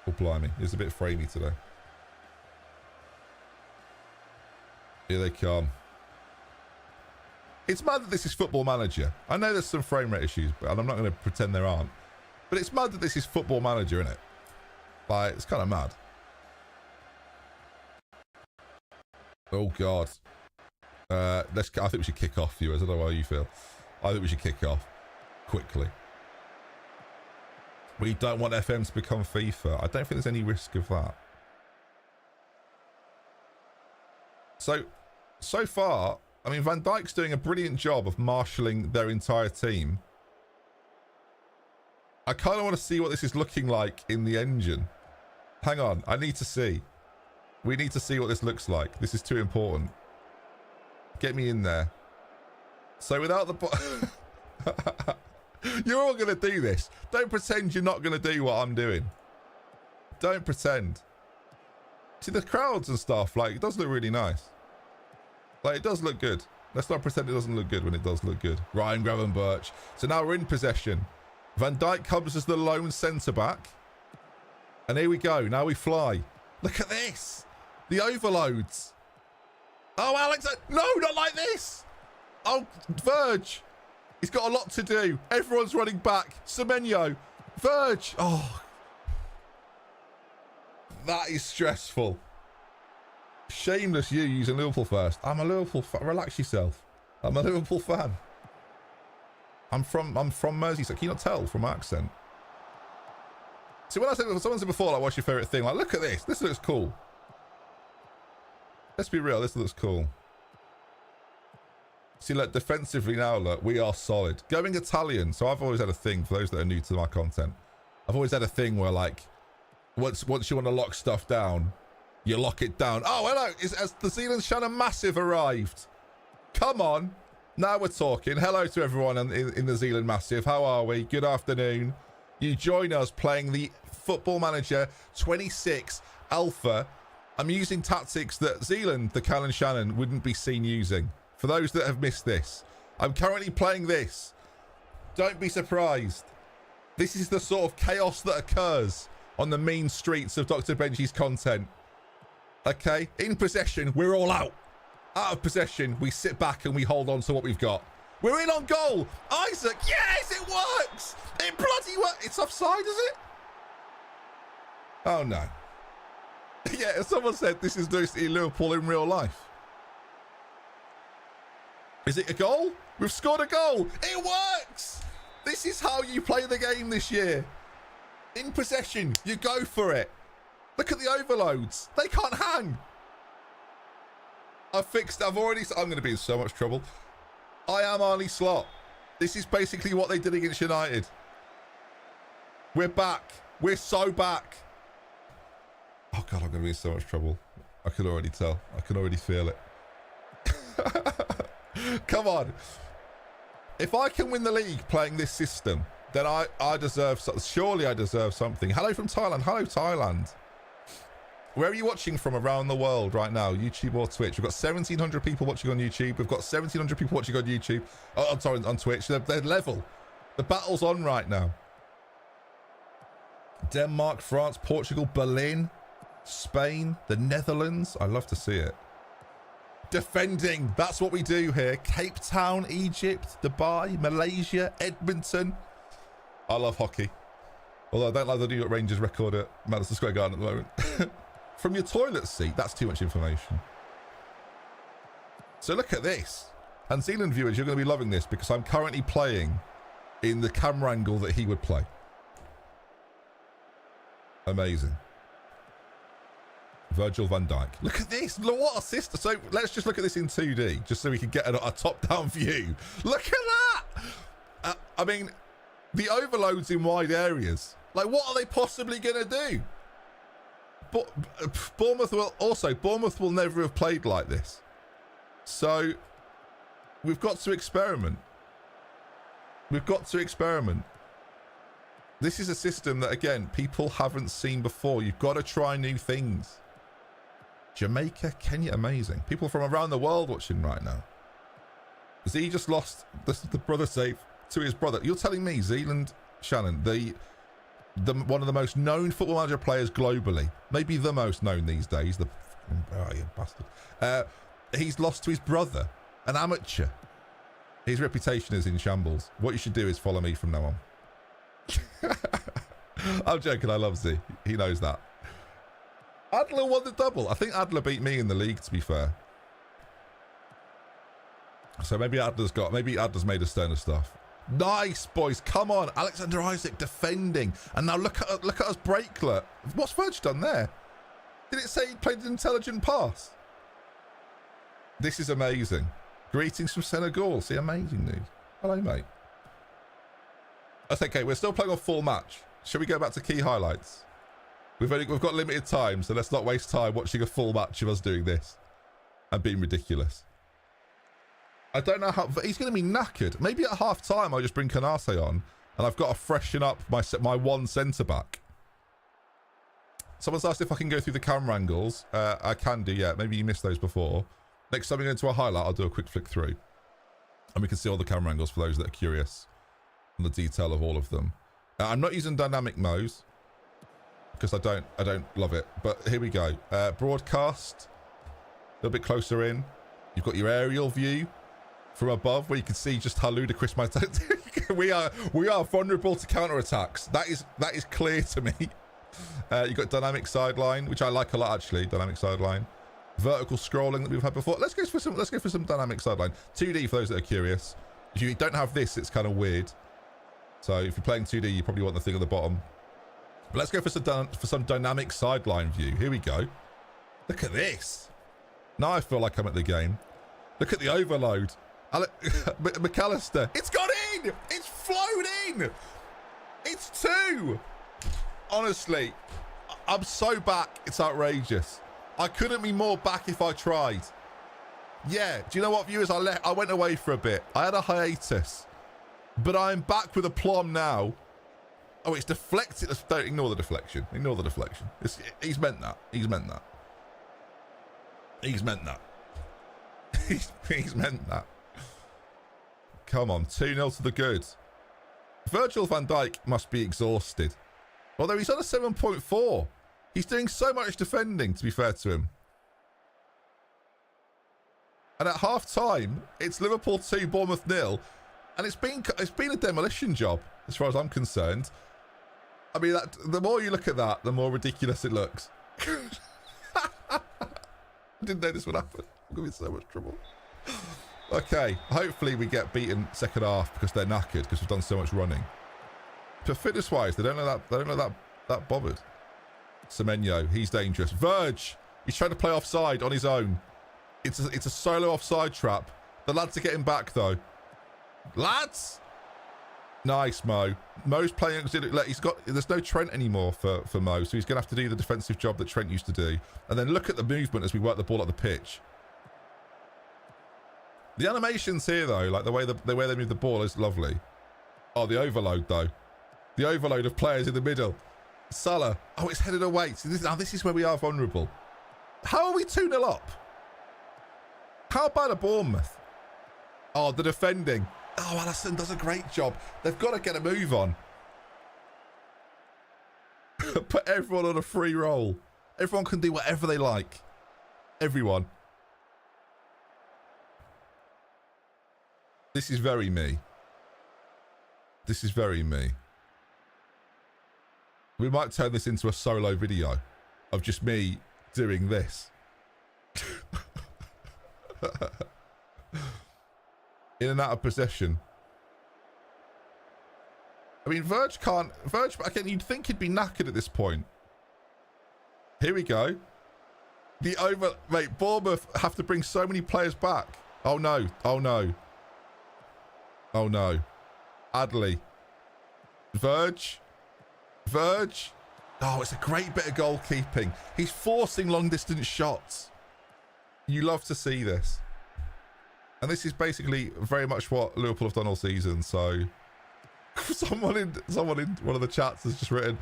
Oh, blimey. It's a bit framey today. Here they come. It's mad that this is Football Manager. I know there's some frame rate issues, and I'm not going to pretend there aren't. But it's mad that this is Football Manager, isn't it? Like, it's kind of mad. Oh, God. I think we should kick off, viewers. I don't know how you feel. I think we should kick off quickly. We don't want FM to become FIFA. I don't think there's any risk of that. So far, I mean, Van Dijk's doing a brilliant job of marshalling their entire team. I kind of want to see what this is looking like in the engine. Hang on. I need to see. We need to see what this looks like. This is too important. Get me in there. So without the... You're all going to do this. Don't pretend you're not going to do what I'm doing. Don't pretend. See, the crowds and stuff, like, it does look really nice. Like, it does look good. Let's not pretend it doesn't look good when it does look good. Ryan Gravenberch. So now we're in possession. Van Dijk comes as the lone centre-back. And here we go. Now we fly. Look at this. The overloads. Oh, Alex. No, not like this. Oh, Verge. He's got a lot to do. Everyone's running back. Semenyo. Verge. Oh. That is stressful. Shameless you using Liverpool first. I'm a Liverpool fan. Relax yourself. I'm a Liverpool fan. I'm from Merseyside. Can you not tell from my accent? See, when I said, someone said before, like, what's your favourite thing? Like, look at this. This looks cool. Let's be real. This looks cool. See, look, defensively now, look, we are solid. Going Italian. So I've always had a thing, for those that are new to my content, I've always had a thing where, like, once you want to lock stuff down, you lock it down. Oh, hello. Has the Zealand Shannon Massive arrived? Come on. Now we're talking. Hello to everyone in the Zealand Massive. How are we? Good afternoon. You join us playing the Football Manager 26 Alpha. I'm using tactics that Zealand, the Cal and Shannon, wouldn't be seen using. For those that have missed this, I'm currently playing this. Don't be surprised. This is the sort of chaos that occurs on the mean streets of DoctorBenjy's content. Okay? In possession, we're all out. Out of possession, we sit back and we hold on to what we've got. We're in on goal. Isaac, yes, it works. It bloody works. It's offside, is it? Oh, no. Yeah, someone said this is Liverpool in real life. Is it a goal? We've scored a goal. It works. This is how you play the game this year. In possession, you go for it. Look at the overloads. They can't hang. I'm going to be in so much trouble. I am Arnie Slot. This is basically what they did against United. We're back. We're so back. Oh, God, I'm going to be in so much trouble. I can already tell. I can already feel it. Come on. If I can win the league playing this system, then I deserve something. Surely I deserve something. Hello from Thailand. Hello, Thailand. Where are you watching from around the world right now? YouTube or Twitch? We've got 1,700 people watching on YouTube. We've got 1,700 people watching on YouTube. Oh, I'm sorry, on Twitch. They're level. The battle's on right now. Denmark, France, Portugal, Berlin, Spain, the Netherlands. I love to see it. Defending. That's what we do here. Cape Town, Egypt, Dubai, Malaysia, Edmonton. I love hockey. Although I don't like the New York Rangers record at Madison Square Garden at the moment. From your toilet seat. That's too much information. So look at this. And Zealand viewers, you're going to be loving this because I'm currently playing in the camera angle that he would play. Amazing. Virgil van Dijk. Look at this. Look, what a sister. So let's just look at this in 2D, just so we can get a top-down view. Look at that. I mean, the overloads in wide areas. Like, what are they possibly going to do? But Bournemouth will never have played like this. So we've got to experiment. We've got to experiment. This is a system that, again, people haven't seen before. You've got to try new things. Jamaica, Kenya, amazing. People from around the world watching right now. Z just lost the brother save to his brother. You're telling me Zealand Shannon, one of the most known Football Manager players globally, maybe the most known these days, you bastard. He's lost to his brother, an amateur. His reputation is in shambles. What you should do is follow me from now on. I'm joking, I love Z. He knows that. Adler won the double. I think Adler beat me in the league, to be fair. So maybe Adler's made a stone of stuff. Nice, boys. Come on. Alexander Isaac defending. And now look at us breaklet. What's Verge done there? Did it say he played an intelligent pass? This is amazing. Greetings from Senegal. See, amazing news. Hello, mate. That's okay. We're still playing a full match. Shall we go back to key highlights? We've got limited time, so let's not waste time watching a full match of us doing this and being ridiculous. I don't know how... He's going to be knackered. Maybe at half-time I'll just bring Canate on and I've got to freshen up my one centre-back. Someone's asked if I can go through the camera angles. I can do, yeah. Maybe you missed those before. Next time we go into a highlight, I'll do a quick flick through. And we can see all the camera angles for those that are curious on the detail of all of them. I'm not using dynamic modes because I don't love it. But here we go. Broadcast. A little bit closer in. You've got your aerial view. from above, where you can see just how ludicrous my we are vulnerable to counter-attacks. That is clear to me. You've got dynamic sideline, which I like a lot, actually. Dynamic sideline. Vertical scrolling that we've had before. Let's go for some dynamic sideline. 2D for those that are curious. If you don't have this, it's kind of weird. So if you're playing 2D, you probably want the thing at the bottom. But let's go for some dynamic sideline view. Here we go. Look at this. Now I feel like I'm at the game. Look at the overload. McAllister. It's got in! It's flown in! It's 2! Honestly, I'm so back. It's outrageous. I couldn't be more back if I tried. Yeah, do you know what, viewers? I went away for a bit. I had a hiatus. But I'm back with aplomb now. Oh, it's deflected. Don't ignore the deflection. Ignore the deflection. He's meant that. He's meant that. He's meant that. He's meant that. Come on, 2-0 to the good. Virgil van Dijk must be exhausted. Although he's on a 7.4. He's doing so much defending, to be fair to him. And at half-time, it's Liverpool 2, Bournemouth 0. And it's been a demolition job, as far as I'm concerned. I mean, the more you look at that, the more ridiculous it looks. I didn't know this would happen. I'm going to be in so much trouble. Okay, hopefully we get beaten second half because they're knackered because we've done so much running. But fitness-wise, they don't look that bothered. Semenyo, he's dangerous. Verge, he's trying to play offside on his own. It's a solo offside trap. The lads are getting back though. Lads, nice Mo. Mo's playing. There's no Trent anymore for Mo, so he's gonna have to do the defensive job that Trent used to do. And then look at the movement as we work the ball up the pitch. The animations here though, like the way they move the ball is lovely. Oh, the overload though. The overload of players in the middle. Salah. Oh, it's headed away. So this is where we are vulnerable. How are we 2-0 up? How about a Bournemouth? Oh, the defending. Oh, Alisson does a great job. They've got to get a move on. Put everyone on a free roll. Everyone can do whatever they like. Everyone. This is very me. This is very me. We might turn this into a solo video of just me doing this. In and out of possession. I mean, Verge, again, you'd think he'd be knackered at this point. Here we go. Mate, Bournemouth have to bring so many players back. Oh no, oh no. Oh no. Adley. Verge. Oh, it's a great bit of goalkeeping. He's forcing long distance shots. You love to see this. And this is basically very much what Liverpool have done all season. So someone in one of the chats has just written,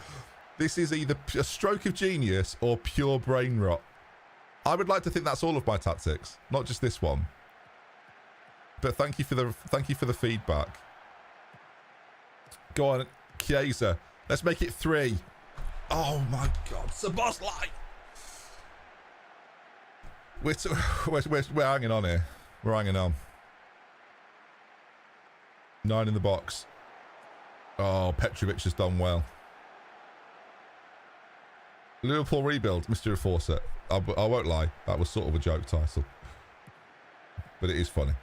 this is either a stroke of genius or pure brain rot. I would like to think that's all of my tactics, not just this one. But thank you for the feedback. Go on, Chiesa. Let's make it 3. Oh my God, Szoboszlai. We're hanging on here. We're hanging on. 9 in the box. Oh, Petrovic has done well. Liverpool rebuild, Mr. Enforcer. I won't lie, that was sort of a joke title. But it is funny.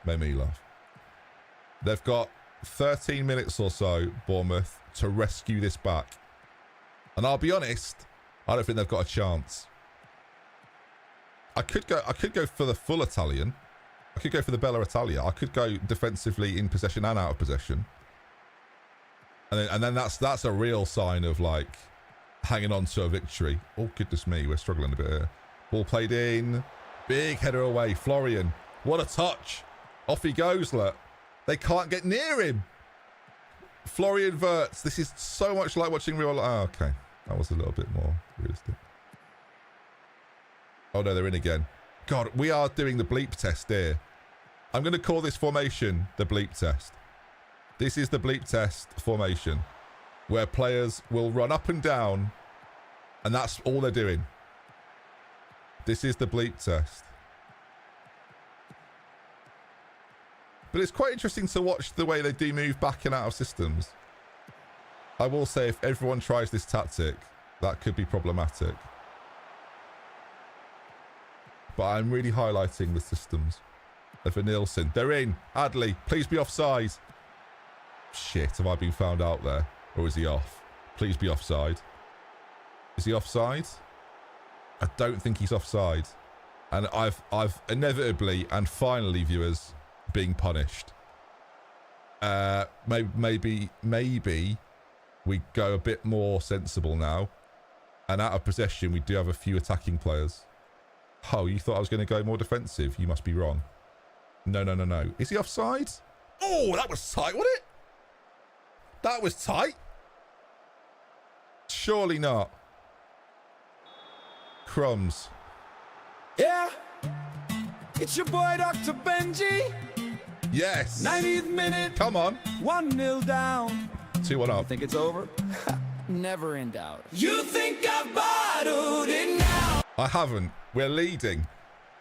Made me laugh. They've got 13 minutes or so, Bournemouth, to rescue this back. And I'll be honest, I don't think they've got a chance. I could go for the full Italian. I could go for the Bella Italia. I could go defensively in possession and out of possession. And then that's a real sign of like hanging on to a victory. Oh goodness me, we're struggling a bit here. Ball played in. Big header away. Florian. What a touch. Off he goes, look. They can't get near him. Florian Wirtz. This is so much like watching real life. Oh, okay. That was a little bit more realistic. Oh no, they're in again. God, we are doing the bleep test here. I'm going to call this formation the bleep test. This is the bleep test formation where players will run up and down and that's all they're doing. This is the bleep test. But it's quite interesting to watch the way they do move back and out of systems. I will say if everyone tries this tactic, that could be problematic. But I'm really highlighting the systems of a Nielsen. They're in. Adley, please be offside. Shit, have I been found out there? Or is he off? Please be offside. Is he offside? I don't think he's offside. And I've inevitably and finally, viewers, being punished. Maybe we go a bit more sensible now. And out of possession, we do have a few attacking players. Oh, you thought I was going to go more defensive? You must be wrong. No. Is he offside? Oh, that was tight, wasn't it? That was tight. Surely not. Crumbs. Yeah. It's your boy, DoctorBenjy. Yes. 90th minute. Come on. 1-0 down. 2-1 up. Think it's over? Never in doubt. You think I've bottled it now? I haven't. We're leading.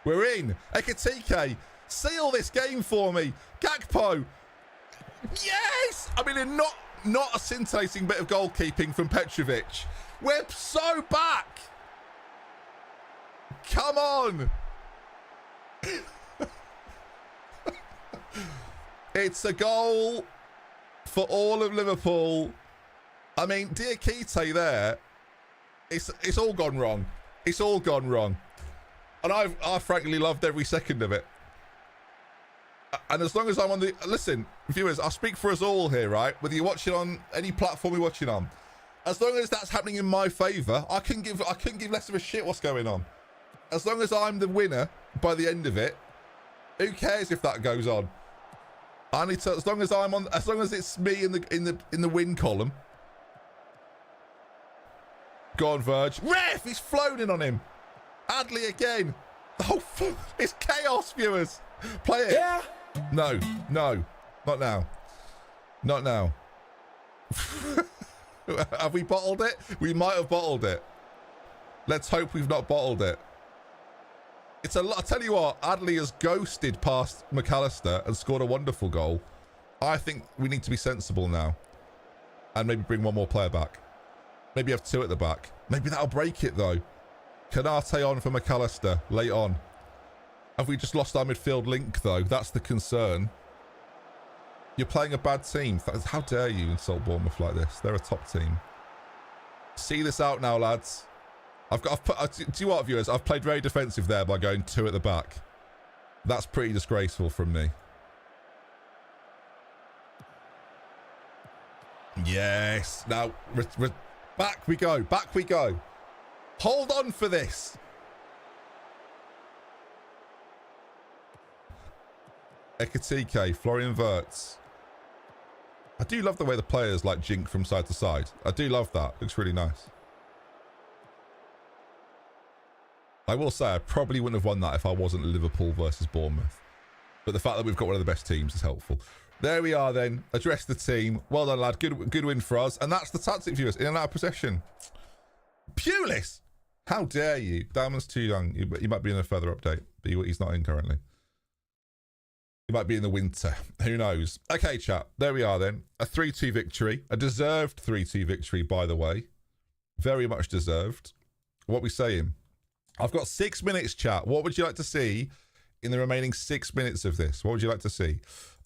We're in. Ekatike, seal this game for me. Gakpo. Yes! I mean, not a scintillating bit of goalkeeping from Petrovic. We're so back. Come on. It's a goal for all of Liverpool. I mean, Diakite there, it's all gone wrong. It's all gone wrong. And I've frankly loved every second of it. And as long as I'm on the... Listen, viewers, I'll speak for us all here, right? Whether you're watching on any platform you're watching on. As long as that's happening in my favour, I couldn't give less of a shit what's going on. As long as I'm the winner by the end of it, who cares if that goes on? I need to... As long as it's me in the win column. Go on, Verge. Ref! He's flown in on him. Adley again. Oh, it's chaos, viewers. Play it. Yeah. No. Not now. Not now. Have we bottled it? We might have bottled it. Let's hope we've not bottled it. It's a lot. I tell you what, Adley has ghosted past McAllister and scored a wonderful goal. I think we need to be sensible now. And maybe bring one more player back. Maybe have two at the back. Maybe that'll break it, though. Canate on for McAllister late on. Have we just lost our midfield link, though? That's the concern. You're playing a bad team. How dare you insult Bournemouth like this? They're a top team. See this out now, lads. Do you know what, viewers? I've played very defensive there by going two at the back. That's pretty disgraceful from me. Yes. Now, back we go. Back we go. Hold on for this. Ekatike, Florian Wirtz. I do love the way the players like jink from side to side. I do love that. Looks really nice. I will say I probably wouldn't have won that if I wasn't Liverpool versus Bournemouth. But the fact that we've got one of the best teams is helpful. There we are then. Address the team. Well done, lad. Good win for us. And that's the tactic, viewers. In and out of possession. Pulis! How dare you? Diamond's too young. He might be in a further update. But he's not in currently. He might be in the winter. Who knows? Okay, chat. There we are then. A 3-2 victory. A deserved 3-2 victory, by the way. Very much deserved. What we saying? I've got 6 minutes, chat. What would you like to see in the remaining 6 minutes of this? What would you like to see?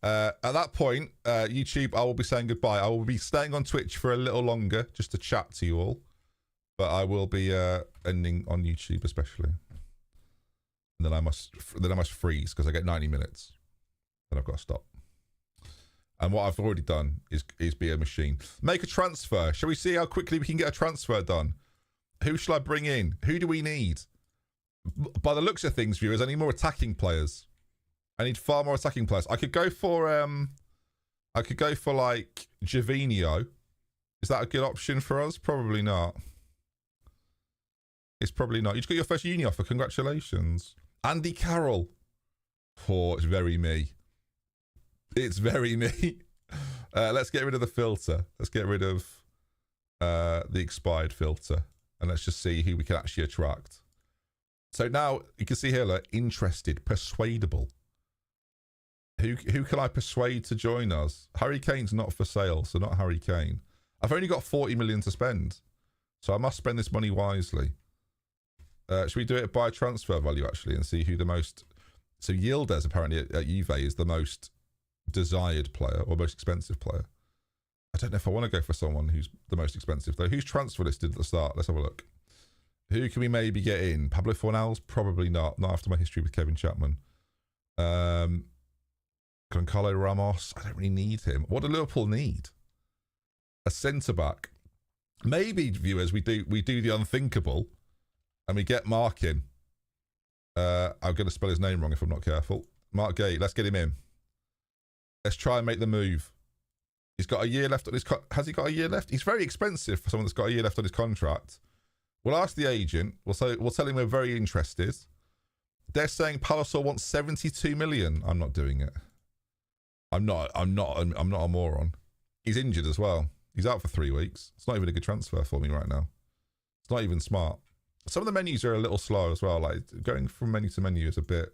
At that point, YouTube, I will be saying goodbye. I will be staying on Twitch for a little longer just to chat to you all. But I will be ending on YouTube especially. And then I must freeze because I get 90 minutes. Then I've got to stop. And what I've already done is be a machine. Make a transfer. Shall we see how quickly we can get a transfer done? Who shall I bring in? Who do we need? By the looks of things, viewers, I need more attacking players. I need far more attacking players. I could go for like Javinho. Is that a good option for us? Probably not. It's probably not. You just got your first uni offer. Congratulations. Andy Carroll. Oh, it's very me. It's very me. Let's get rid of the filter. Let's get rid of the expired filter. And let's just see who we can actually attract. So now you can see here, look, interested, persuadable. Who can I persuade to join us? Harry Kane's not for sale, so not Harry Kane. I've only got 40 million to spend, so I must spend this money wisely. Should we do it by transfer value, actually, and see who the most... So Yildiz, apparently, at Juve is the most desired player, or most expensive player. I don't know if I want to go for someone who's the most expensive, though. Who's transfer listed at the start? Let's have a look. Who can we maybe get in? Pablo Fornals? Probably not. Not after my history with Kevin Chapman. Goncalo Ramos? I don't really need him. What do Liverpool need? A centre-back. Maybe, viewers, we do the unthinkable and we get Mark in. I'm going to spell his name wrong if I'm not careful. Mark Gay, let's get him in. Let's try and make the move. He's got a year left on his... Has he got a year left? He's very expensive for someone that's got a year left on his contract. We'll ask the agent. We'll tell him we're very interested. They're saying Palasor wants 72 million. I'm not doing it. I'm not a moron. He's injured as well. He's out for 3 weeks. It's not even a good transfer for me right now. It's not even smart. Some of the menus are a little slow as well. Like going from menu to menu is getting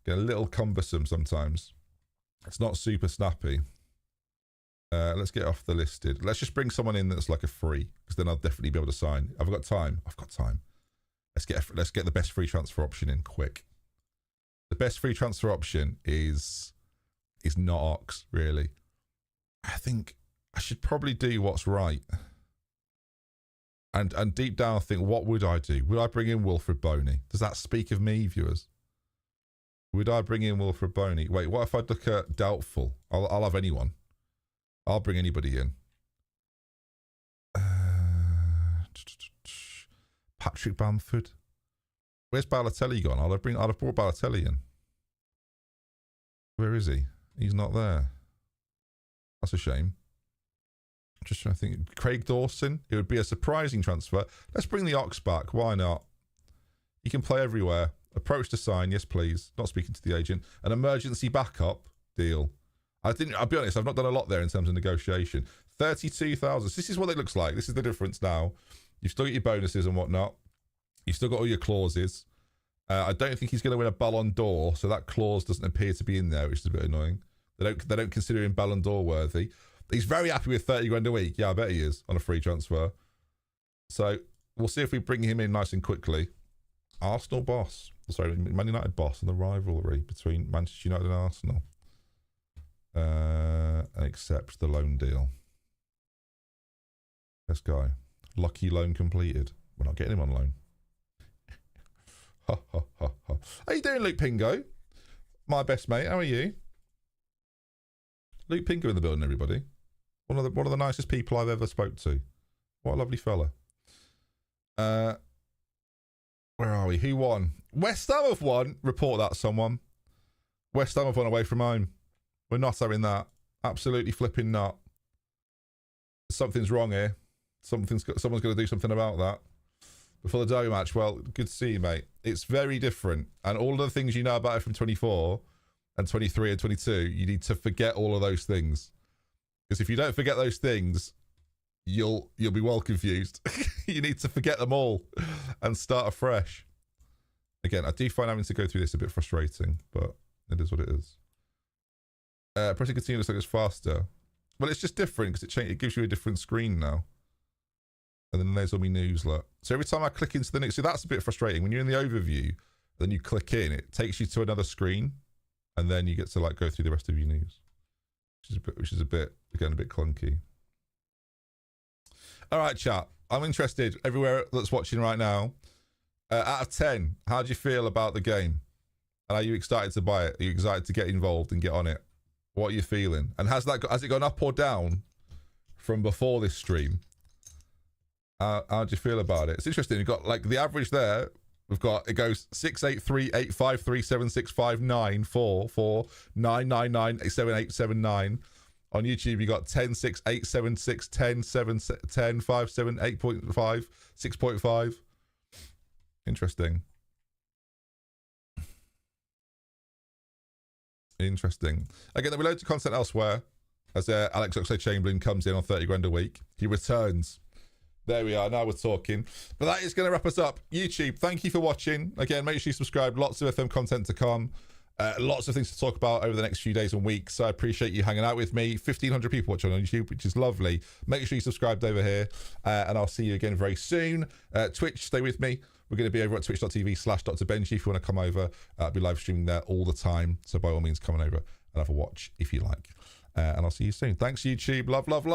a little cumbersome sometimes. It's not super snappy. Let's get off the listed. Let's just bring someone in that's like a free, because then I'll definitely be able to sign. I've got time. Let's get the best free transfer option in quick. The best free transfer option is not Ox, really. I think I should probably do what's right. And deep down I think, what would I do? Would I bring in Wilfred Boney? Does that speak of me, viewers? Would I bring in Wilfred Boney? Wait, what if I look at doubtful? I'll have anyone. I'll bring anybody in. Patrick Bamford. Where's Balotelli gone? I'd have brought Balotelli in. Where is he? He's not there. That's a shame. I'm just trying to think. Craig Dawson. It would be a surprising transfer. Let's bring the Ox back. Why not? He can play everywhere. Approach to sign. Yes, please. Not speaking to the agent. An emergency backup deal. I'll be honest, I've not done a lot there in terms of negotiation. 32,000. This is what it looks like. This is the difference now. You've still got your bonuses and whatnot. You've still got all your clauses. I don't think he's going to win a Ballon d'Or, so that clause doesn't appear to be in there, which is a bit annoying. They don't consider him Ballon d'Or worthy. He's very happy with 30 grand a week. Yeah, I bet he is on a free transfer. So we'll see if we bring him in nice and quickly. Arsenal boss. Sorry, Man United boss and the rivalry between Manchester United and Arsenal. And accept the loan deal. This guy. Lucky loan completed. We're not getting him on loan. Ha ha ha ha. How you doing, Luke Pingo? My best mate. How are you? Luke Pingo in the building, everybody. One of the nicest people I've ever spoke to. What a lovely fella. Where are we? Who won? West Ham have won. Report that, someone. West Ham have won away from home. We're not having that. Absolutely flipping not. Something's wrong here. Someone's going to do something about that. Before the Derby match, well, good to see you, mate. It's very different. And all of the things you know about it from 24 and 23 and 22, you need to forget all of those things. Because if you don't forget those things, you'll be well confused. You need to forget them all and start afresh. Again, I do find having to go through this a bit frustrating, but it is what it is. Pressing continue looks like it's faster. Well, it's just different because it gives you a different screen now. And then there's all my news, look. So every time I click into the news, so that's a bit frustrating. When you're in the overview, then you click in, it takes you to another screen, and then you get to like go through the rest of your news, which is a bit again a bit clunky. All right, chat. I'm interested. Everywhere that's watching right now, out of 10, how do you feel about the game? And are you excited to buy it? Are you excited to get involved and get on it? What are you feeling? And has it gone up or down from before this stream? How do you feel about it? It's interesting. You've got like the average there. It goes 683-853-765-944-999-87879. On YouTube, you got 10, 6, 8, 7, 6, 10, 7, 10, 5, 7, 8.5, 6.5. Interesting. Interesting. Again, there'll be loads of content elsewhere as Alex Oxlade-Chamberlain comes in on 30 grand a week. He returns. There we are. Now we're talking. But that is going to wrap us up. YouTube, thank you for watching. Again, make sure you subscribe. Lots of FM content to come. Lots of things to talk about over the next few days and weeks. So I appreciate you hanging out with me. 1,500 people watching on YouTube, which is lovely. Make sure you subscribed over here, and I'll see you again very soon. Twitch, stay with me. We're going to be over at twitch.tv/DoctorBenjy. If you want to come over, I'll be live streaming there all the time. So by all means, come on over and have a watch if you like. And I'll see you soon. Thanks, YouTube. Love, love, love.